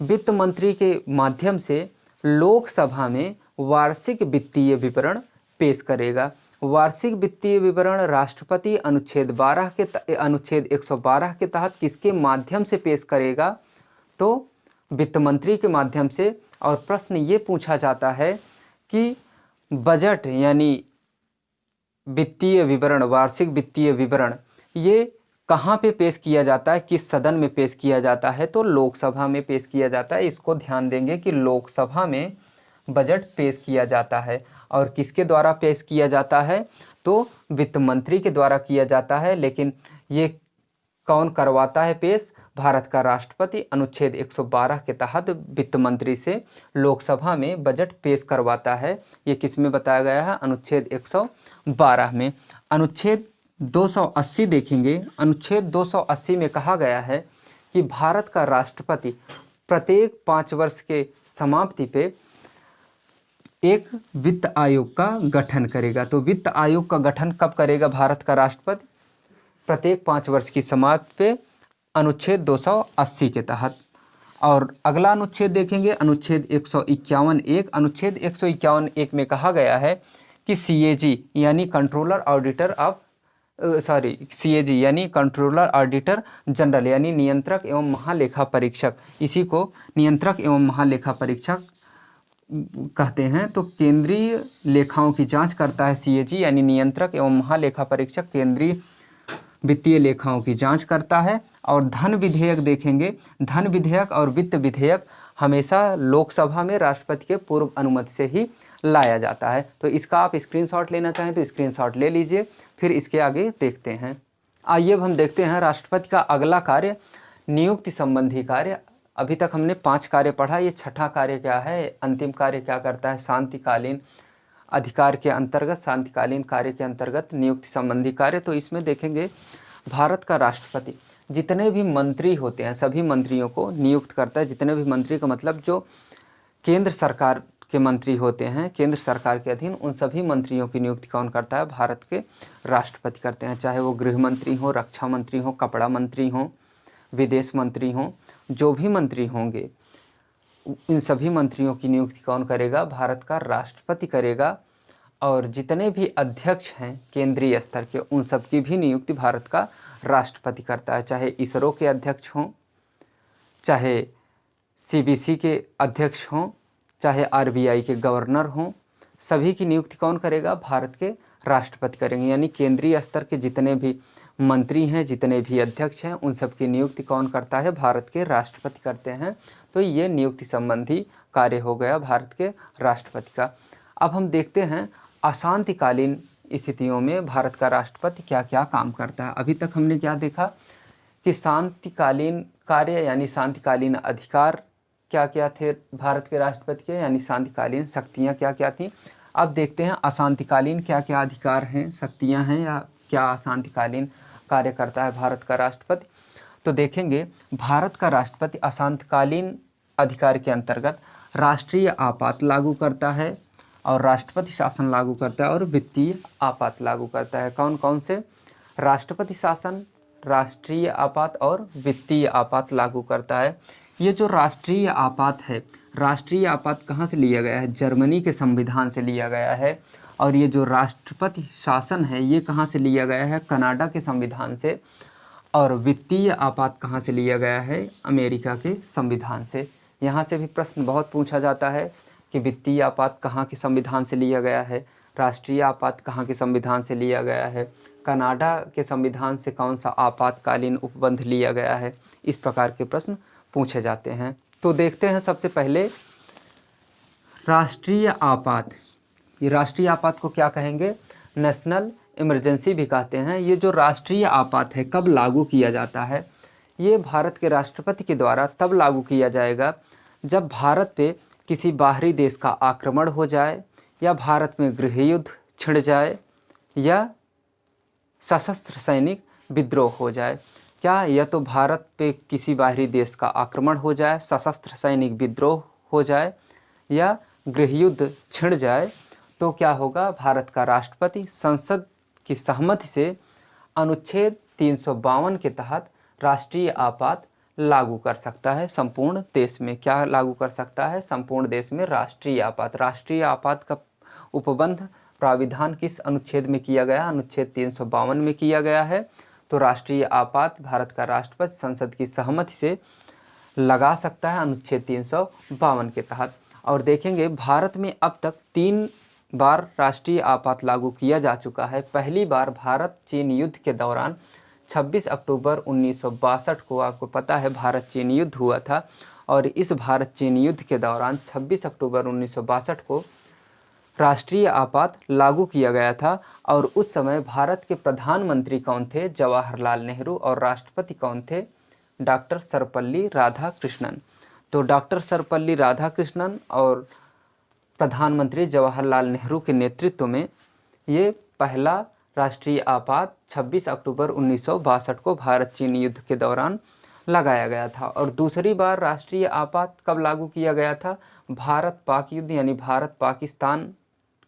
वित्त मंत्री के माध्यम से लोकसभा में वार्षिक वित्तीय विवरण पेश करेगा। वार्षिक वित्तीय विवरण राष्ट्रपति अनुच्छेद 112 के तहत किसके माध्यम से पेश करेगा? तो वित्त मंत्री के माध्यम से। और प्रश्न ये पूछा जाता है कि बजट यानी वित्तीय विवरण, वार्षिक वित्तीय विवरण ये कहाँ पे पेश किया जाता है, किस सदन में पेश किया जाता है? तो लोकसभा में पेश किया जाता है। इसको ध्यान देंगे कि लोकसभा में बजट पेश किया जाता है। और किसके द्वारा पेश किया जाता है? तो वित्त मंत्री के द्वारा किया जाता है। लेकिन ये कौन करवाता है पेश? भारत का राष्ट्रपति अनुच्छेद 112 के तहत वित्त मंत्री से लोकसभा में बजट पेश करवाता है। ये किस में बताया गया है? अनुच्छेद 112 में। अनुच्छेद 280 देखेंगे। अनुच्छेद 280 में कहा गया है कि भारत का राष्ट्रपति प्रत्येक 5 वर्ष के समाप्ति पे एक वित्त आयोग का गठन करेगा। तो वित्त आयोग का गठन कब करेगा भारत का राष्ट्रपति? प्रत्येक 5 वर्ष की समाप्ति पे, अनुच्छेद 280 के तहत। और अगला अनुच्छेद देखेंगे अनुच्छेद 151(1). अनुच्छेद 151(1) में कहा गया है कि CAG यानी कंट्रोलर ऑडिटर ऑफ CAG यानी कंट्रोलर ऑडिटर जनरल यानी नियंत्रक एवं महालेखा परीक्षक, इसी को नियंत्रक एवं महालेखा परीक्षक कहते हैं। तो केंद्रीय लेखाओं की जांच करता है CAG यानी नियंत्रक एवं महालेखा परीक्षक, केंद्रीय वित्तीय लेखाओं की जांच करता है। और धन विधेयक देखेंगे। धन विधेयक और वित्त विधेयक हमेशा लोकसभा में राष्ट्रपति के पूर्व अनुमति से ही लाया जाता है। तो इसका आप स्क्रीनशॉट लेना चाहें तो स्क्रीनशॉट ले लीजिए, फिर इसके आगे देखते हैं। आइए अब हम देखते हैं राष्ट्रपति का अगला कार्य, नियुक्ति संबंधी कार्य। अभी तक हमने 5 कार्य पढ़ा, ये छठा कार्य क्या है, अंतिम कार्य क्या करता है? शांतिकालीन अधिकार के अंतर्गत, शांतिकालीन कार्य के अंतर्गत नियुक्ति संबंधी कार्य। तो इसमें देखेंगे भारत का राष्ट्रपति जितने भी मंत्री होते हैं सभी मंत्रियों को नियुक्त करता है। जितने भी मंत्री का मतलब जो केंद्र सरकार के मंत्री होते हैं, केंद्र सरकार के अधीन, उन सभी मंत्रियों की नियुक्ति कौन करता है? भारत के राष्ट्रपति करते हैं। चाहे वो गृह मंत्री हो, रक्षा मंत्री हो, कपड़ा मंत्री हो, विदेश मंत्री हो, जो भी मंत्री होंगे इन सभी मंत्रियों की नियुक्ति कौन करेगा? भारत का राष्ट्रपति करेगा। और जितने भी अध्यक्ष हैं केंद्रीय स्तर के, उन सब की भी नियुक्ति भारत का राष्ट्रपति करता है। चाहे इसरो के अध्यक्ष हों, चाहे CBC के अध्यक्ष हों, चाहे RBI के गवर्नर हों, सभी की नियुक्ति कौन करेगा? भारत के राष्ट्रपति करेंगे। यानी केंद्रीय स्तर के जितने भी मंत्री हैं, जितने भी अध्यक्ष हैं, उन सब की नियुक्ति कौन करता है? भारत के राष्ट्रपति करते हैं। तो ये नियुक्ति संबंधी कार्य हो गया भारत के राष्ट्रपति का। अब हम देखते हैं अशांतिकालीन स्थितियों में भारत का राष्ट्रपति क्या क्या काम करता है। अभी तक हमने क्या देखा कि शांतिकालीन कार्य यानी शांतिकालीन अधिकार क्या क्या थे भारत के राष्ट्रपति के, यानी शांतिकालीन शक्तियाँ क्या क्या थीं। अब देखते हैं अशांतिकालीन क्या क्या अधिकार हैं, शक्तियाँ हैं, या क्या अशांतिकालीन कार्य करता है भारत का राष्ट्रपति। तो देखेंगे भारत का राष्ट्रपति अशांतिकालीन अधिकार के अंतर्गत राष्ट्रीय आपात लागू करता है और राष्ट्रपति शासन लागू करता है और वित्तीय आपात लागू करता है। कौन कौन से? राष्ट्रपति शासन, राष्ट्रीय आपात और वित्तीय आपात लागू करता है। ये जो राष्ट्रीय आपात है, राष्ट्रीय आपात कहाँ से लिया गया है? जर्मनी के संविधान से लिया गया है। और ये जो राष्ट्रपति शासन है ये कहाँ से लिया गया है? कनाडा के संविधान से। और वित्तीय आपात कहाँ से लिया गया है? अमेरिका के संविधान से। यहाँ से भी प्रश्न बहुत पूछा जाता है कि वित्तीय आपात कहाँ के संविधान से लिया गया है, राष्ट्रीय आपात कहाँ के संविधान से लिया गया है, कनाडा के संविधान से कौन सा आपातकालीन उपबंध लिया गया है। इस प्रकार के प्रश्न पूछे जाते हैं। तो देखते हैं सबसे पहले राष्ट्रीय आपात। ये राष्ट्रीय आपात को क्या कहेंगे? नेशनल इमरजेंसी भी कहते हैं। ये जो राष्ट्रीय आपात है कब लागू किया जाता है? ये भारत के राष्ट्रपति के द्वारा तब लागू किया जाएगा जब भारत पे किसी बाहरी देश का आक्रमण हो जाए, या भारत में गृह युद्ध छिड़ जाए, या सशस्त्र सैनिक विद्रोह हो जाए। क्या? या तो भारत पे किसी बाहरी देश का आक्रमण हो जाए, सशस्त्र सैनिक विद्रोह हो जाए, या गृह युद्ध छिड़ जाए। तो क्या होगा? भारत का राष्ट्रपति संसद की सहमति से अनुच्छेद 352 के तहत राष्ट्रीय आपात लागू कर सकता है संपूर्ण देश में। क्या लागू कर सकता है? संपूर्ण देश में राष्ट्रीय आपात। राष्ट्रीय आपात का उपबंध प्राविधान किस अनुच्छेद में किया गया? अनुच्छेद 352 में किया गया है। तो राष्ट्रीय आपात भारत का राष्ट्रपति संसद की सहमति से लगा सकता है अनुच्छेद 352 के तहत। और देखेंगे भारत में अब तक 3 बार राष्ट्रीय आपात लागू किया जा चुका है। पहली बार भारत चीन युद्ध के दौरान 26 अक्टूबर 1962 को, आपको पता है भारत चीन युद्ध हुआ था, और इस भारत चीन युद्ध के दौरान 26 अक्टूबर 1962 को राष्ट्रीय आपात लागू किया गया था। और उस समय भारत के प्रधानमंत्री कौन थे? जवाहरलाल नेहरू। और राष्ट्रपति कौन थे? डॉक्टर सर्वपल्ली राधाकृष्णन। तो डॉक्टर सर्वपल्ली राधाकृष्णन और प्रधानमंत्री जवाहरलाल नेहरू के नेतृत्व में ये पहला राष्ट्रीय आपात 26 अक्टूबर 1962 को भारत चीन युद्ध के दौरान लगाया गया था। और दूसरी बार राष्ट्रीय आपात कब लागू किया गया था? भारत पाक युद्ध, यानी भारत पाकिस्तान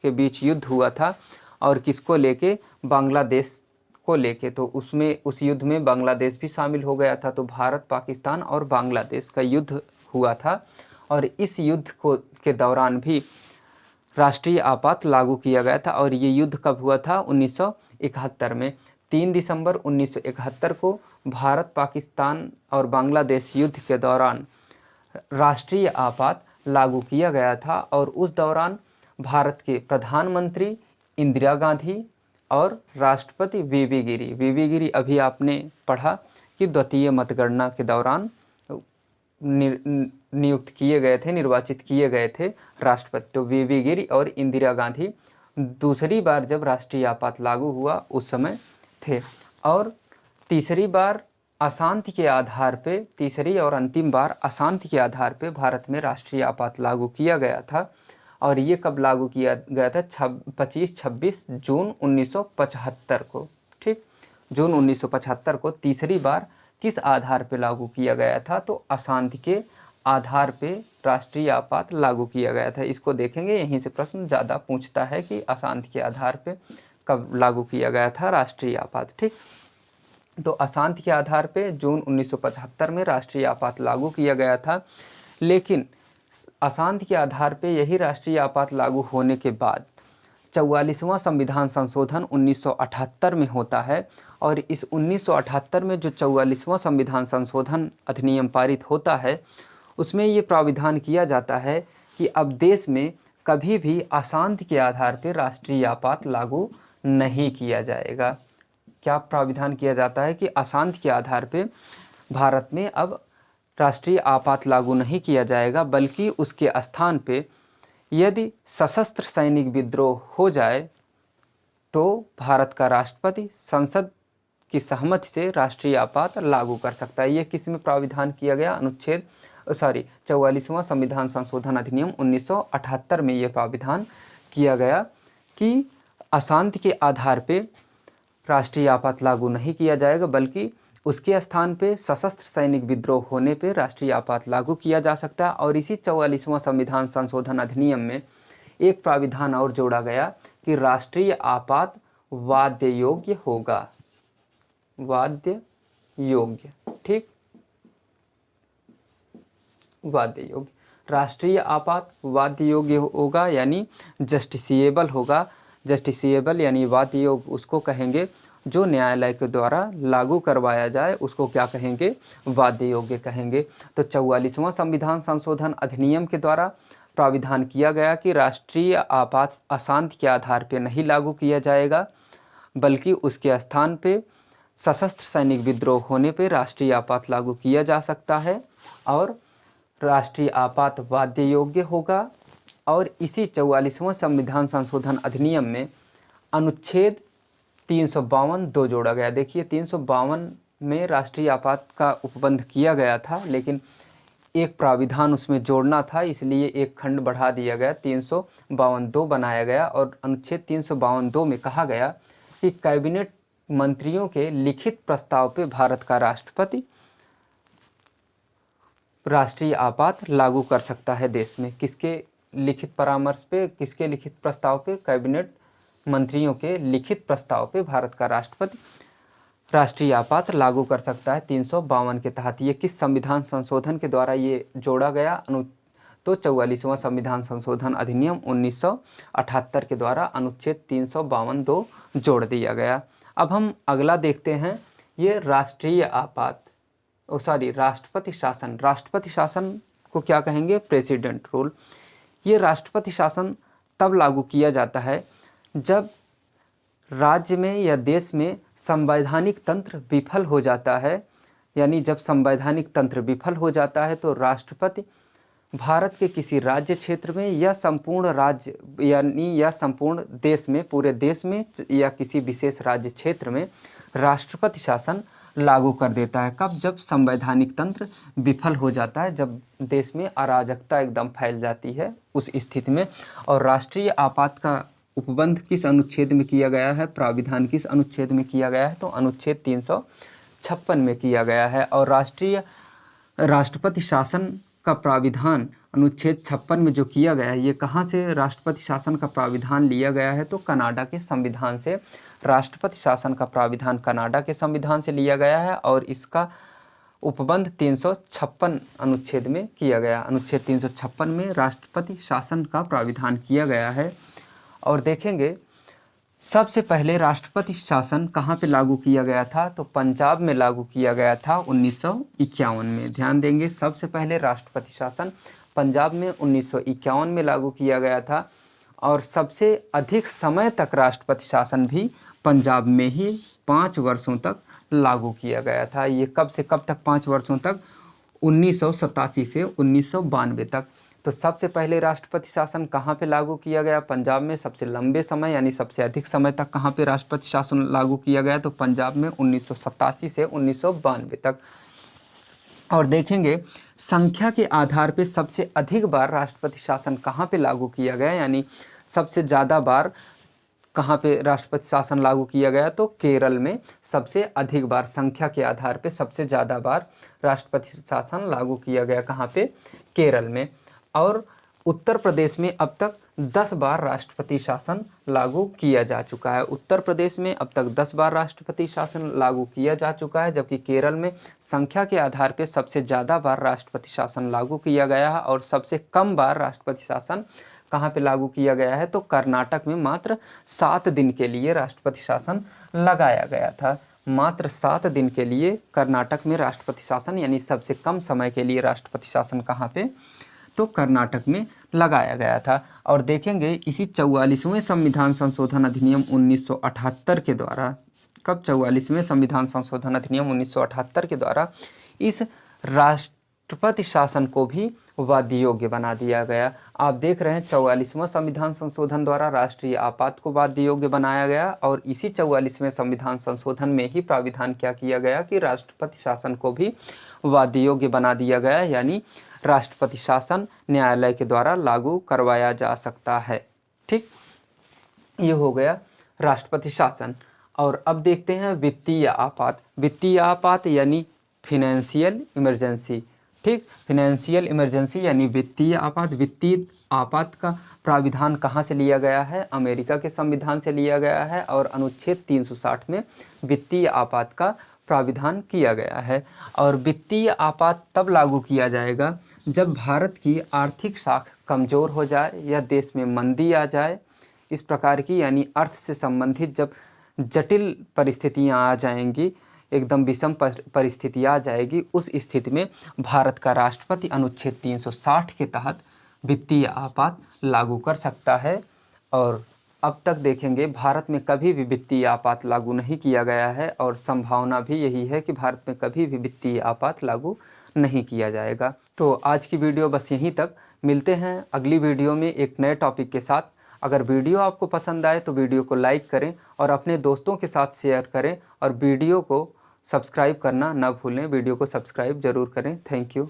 के बीच युद्ध हुआ था, और किसको लेके? बांग्लादेश को लेके। तो उस युद्ध में बांग्लादेश भी शामिल हो गया था। तो भारत पाकिस्तान और बांग्लादेश का युद्ध हुआ था, और इस युद्ध के दौरान भी राष्ट्रीय आपात लागू किया गया था। और ये युद्ध कब हुआ था? 1971 में। 3 दिसंबर 1971 को भारत पाकिस्तान और बांग्लादेश युद्ध के दौरान राष्ट्रीय आपात लागू किया गया था। और उस दौरान भारत के प्रधानमंत्री इंदिरा गांधी और राष्ट्रपति वीवी गिरी अभी आपने पढ़ा कि द्वितीय मतगणना के दौरान नियुक्त किए गए थे, निर्वाचित किए गए थे राष्ट्रपति। तो वीवी गिरी और इंदिरा गांधी दूसरी बार जब राष्ट्रीय आपात लागू हुआ उस समय थे। और तीसरी बार अशांति के आधार पे, तीसरी और अंतिम बार अशांति के आधार पे भारत में राष्ट्रीय आपात लागू किया गया था। और ये कब लागू किया गया था? 25-26 जून 1975 को। ठीक, जून 1975 को तीसरी बार किस आधार पे लागू किया गया था? तो अशांति के आधार पे राष्ट्रीय आपात लागू किया गया था। इसको देखेंगे, यहीं से प्रश्न ज़्यादा पूछता है कि अशांति के आधार पे कब लागू किया गया था राष्ट्रीय आपात। ठीक, तो अशांति के आधार पे जून 1975 में राष्ट्रीय आपात लागू किया गया था। लेकिन अशांति के आधार पे यही राष्ट्रीय आपात लागू होने के बाद 44वां संविधान संशोधन 1978 में होता है। और इस 1978 में जो 44वां संविधान संशोधन अधिनियम पारित होता है, उसमें ये प्राविधान किया जाता है कि अब देश में कभी भी अशांति के आधार पर राष्ट्रीय आपात लागू नहीं किया जाएगा। क्या प्राविधान किया जाता है कि अशांति के आधार पर भारत में अब राष्ट्रीय आपात लागू नहीं किया जाएगा, बल्कि उसके स्थान पे यदि सशस्त्र सैनिक विद्रोह हो जाए तो भारत का राष्ट्रपति संसद की सहमति से राष्ट्रीय आपात लागू कर सकता है। ये किस में प्राविधान किया गया? 44वां संविधान संशोधन अधिनियम 1978 में ये प्राविधान किया गया कि अशांति के आधार पे राष्ट्रीय आपात लागू नहीं किया जाएगा, बल्कि उसके स्थान पे सशस्त्र सैनिक विद्रोह होने पे राष्ट्रीय आपात लागू किया जा सकता है। और इसी 44वां संविधान संशोधन अधिनियम में एक प्राविधान और जोड़ा गया कि राष्ट्रीय आपात वाद्य योग्य होगा। वाद्य योग्य, ठीक, वाद्य योग्य। राष्ट्रीय आपात वाद्य योग्य होगा, यानी जस्टिसिएबल होगा। जस्टिसिएबल यानी वाद्य योग्य उसको कहेंगे जो न्यायालय के द्वारा लागू करवाया जाए, उसको क्या कहेंगे? वाद्य योग्य कहेंगे। तो 44वां संविधान संशोधन अधिनियम के द्वारा प्राविधान किया गया कि राष्ट्रीय आपात अशांति के आधार पर नहीं लागू किया जाएगा, बल्कि उसके स्थान पे सशस्त्र सैनिक विद्रोह होने पे राष्ट्रीय आपात लागू किया जा सकता है। और राष्ट्रीय आपात वाद्य योग्य होगा। और इसी 44वां संविधान संशोधन अधिनियम में अनुच्छेद 352 जोड़ा गया। देखिए 352 में राष्ट्रीय आपात का उपबंध किया गया था, लेकिन एक प्राविधान उसमें जोड़ना था, इसलिए एक खंड बढ़ा दिया गया, 352 बनाया गया। और अनुच्छेद 352 में कहा गया कि कैबिनेट मंत्रियों के लिखित प्रस्ताव पे भारत का राष्ट्रपति राष्ट्रीय आपात लागू कर सकता है देश में। किसके लिखित परामर्श पे, किसके लिखित प्रस्ताव पे? कैबिनेट मंत्रियों के लिखित प्रस्ताव पे भारत का राष्ट्रपति राष्ट्रीय आपात लागू कर सकता है 352 के तहत। ये किस संविधान संशोधन के द्वारा ये जोड़ा गया? तो 44वां संविधान संशोधन अधिनियम 1978 के द्वारा अनुच्छेद 352(2) जोड़ दिया गया। अब हम अगला देखते हैं, ये राष्ट्रीय आपात राष्ट्रपति शासन। राष्ट्रपति शासन को क्या कहेंगे? President rule. ये राष्ट्रपति शासन तब लागू किया जाता है जब राज्य में या देश में संवैधानिक तंत्र विफल हो जाता है। यानी जब संवैधानिक तंत्र विफल हो जाता है तो राष्ट्रपति भारत के किसी राज्य क्षेत्र में या संपूर्ण राज्य या संपूर्ण देश में, पूरे देश में या किसी विशेष राज्य क्षेत्र में राष्ट्रपति शासन लागू कर देता है। कब? जब संवैधानिक तंत्र विफल हो जाता है, जब देश में अराजकता एकदम फैल जाती है, उस स्थिति में। और राष्ट्रीय आपात का उपबंध किस अनुच्छेद में किया गया है? प्राविधान किस अनुच्छेद में किया गया है? तो अनुच्छेद 356 में किया गया है। और राष्ट्रपति शासन का प्राविधान अनुच्छेद 56 में जो किया गया है, ये कहाँ से राष्ट्रपति शासन का प्राविधान लिया गया है? तो कनाडा के संविधान से राष्ट्रपति शासन का प्राविधान कनाडा के संविधान से लिया गया है और इसका उपबंध 356 अनुच्छेद में किया गया। अनुच्छेद 356 में राष्ट्रपति शासन का प्राविधान किया गया है। और देखेंगे सबसे पहले राष्ट्रपति शासन कहाँ पे लागू किया गया था? तो पंजाब में लागू किया गया था 1951 में। ध्यान देंगे, सबसे पहले राष्ट्रपति शासन पंजाब में 1951 में लागू किया गया था। और सबसे अधिक समय तक राष्ट्रपति शासन भी पंजाब में ही 5 वर्षों तक लागू किया गया था। ये कब से कब तक 5 वर्षों तक? 1987 से 1992 तक। तो सबसे पहले राष्ट्रपति शासन कहाँ पे लागू किया गया? पंजाब में। सबसे लंबे समय यानी सबसे अधिक समय तक कहाँ पे राष्ट्रपति शासन लागू किया गया? तो पंजाब में 1987 से 1992 तक। और देखेंगे संख्या के आधार पे सबसे अधिक बार राष्ट्रपति शासन कहाँ पे लागू किया गया, यानी सबसे ज़्यादा बार कहाँ पे राष्ट्रपति शासन लागू किया गया? तो केरल में सबसे अधिक बार, संख्या के आधार पे सबसे ज़्यादा बार राष्ट्रपति शासन लागू किया गया। कहाँ पे? केरल में। और उत्तर प्रदेश में अब तक 10 बार राष्ट्रपति शासन लागू किया जा चुका है। उत्तर प्रदेश में अब तक 10 बार राष्ट्रपति शासन लागू किया जा चुका है, जबकि केरल में संख्या के आधार पे सबसे ज़्यादा बार राष्ट्रपति शासन लागू किया गया है। और सबसे कम बार राष्ट्रपति शासन कहाँ पे लागू किया गया है? तो कर्नाटक में मात्र 7 दिन के लिए राष्ट्रपति शासन लगाया गया था। मात्र 7 दिन के लिए कर्नाटक में राष्ट्रपति शासन, यानी सबसे कम समय के लिए राष्ट्रपति शासन कहाँ पे? तो कर्नाटक में लगाया गया था। और देखेंगे इसी 44वें संविधान संशोधन अधिनियम 1978 के द्वारा, कब? 44वें संविधान संशोधन अधिनियम 1978 के द्वारा इस राष्ट्रपति शासन को भी वाद्य योग्य बना दिया गया। आप देख रहे हैं 44वां संविधान संशोधन द्वारा राष्ट्रीय आपात को वाद्य योग्य बनाया गया। और इसी 44वें संविधान संशोधन में ही प्राविधान क्या किया गया कि राष्ट्रपति शासन को भी वाद्य योग्य बना दिया गया, यानी राष्ट्रपति शासन न्यायालय के द्वारा लागू करवाया जा सकता है। ठीक, ये हो गया राष्ट्रपति शासन। और अब देखते हैं वित्तीय आपात। वित्तीय आपात यानी फिनेंशियल इमरजेंसी। ठीक, फिनेंशियल इमरजेंसी यानी वित्तीय आपात। वित्तीय आपात का प्राविधान कहाँ से लिया गया है? अमेरिका के संविधान से लिया गया है। और अनुच्छेद 360 में वित्तीय आपात का प्राविधान किया गया है। और वित्तीय आपात तब लागू किया जाएगा जब भारत की आर्थिक साख कमज़ोर हो जाए या देश में मंदी आ जाए, इस प्रकार की, यानी अर्थ से संबंधित जब जटिल परिस्थितियां आ जाएंगी, एकदम विषम परिस्थिति आ जाएगी, उस स्थिति में भारत का राष्ट्रपति अनुच्छेद 360 के तहत वित्तीय आपात लागू कर सकता है। और अब तक देखेंगे भारत में कभी भी वित्तीय आपात लागू नहीं किया गया है और संभावना भी यही है कि भारत में कभी भी वित्तीय आपात लागू नहीं किया जाएगा। तो आज की वीडियो बस यहीं तक। मिलते हैं अगली वीडियो में एक नए टॉपिक के साथ। अगर वीडियो आपको पसंद आए तो वीडियो को लाइक करें और अपने दोस्तों के साथ शेयर करें और वीडियो को सब्सक्राइब करना ना भूलें। वीडियो को सब्सक्राइब ज़रूर करें। Thank you.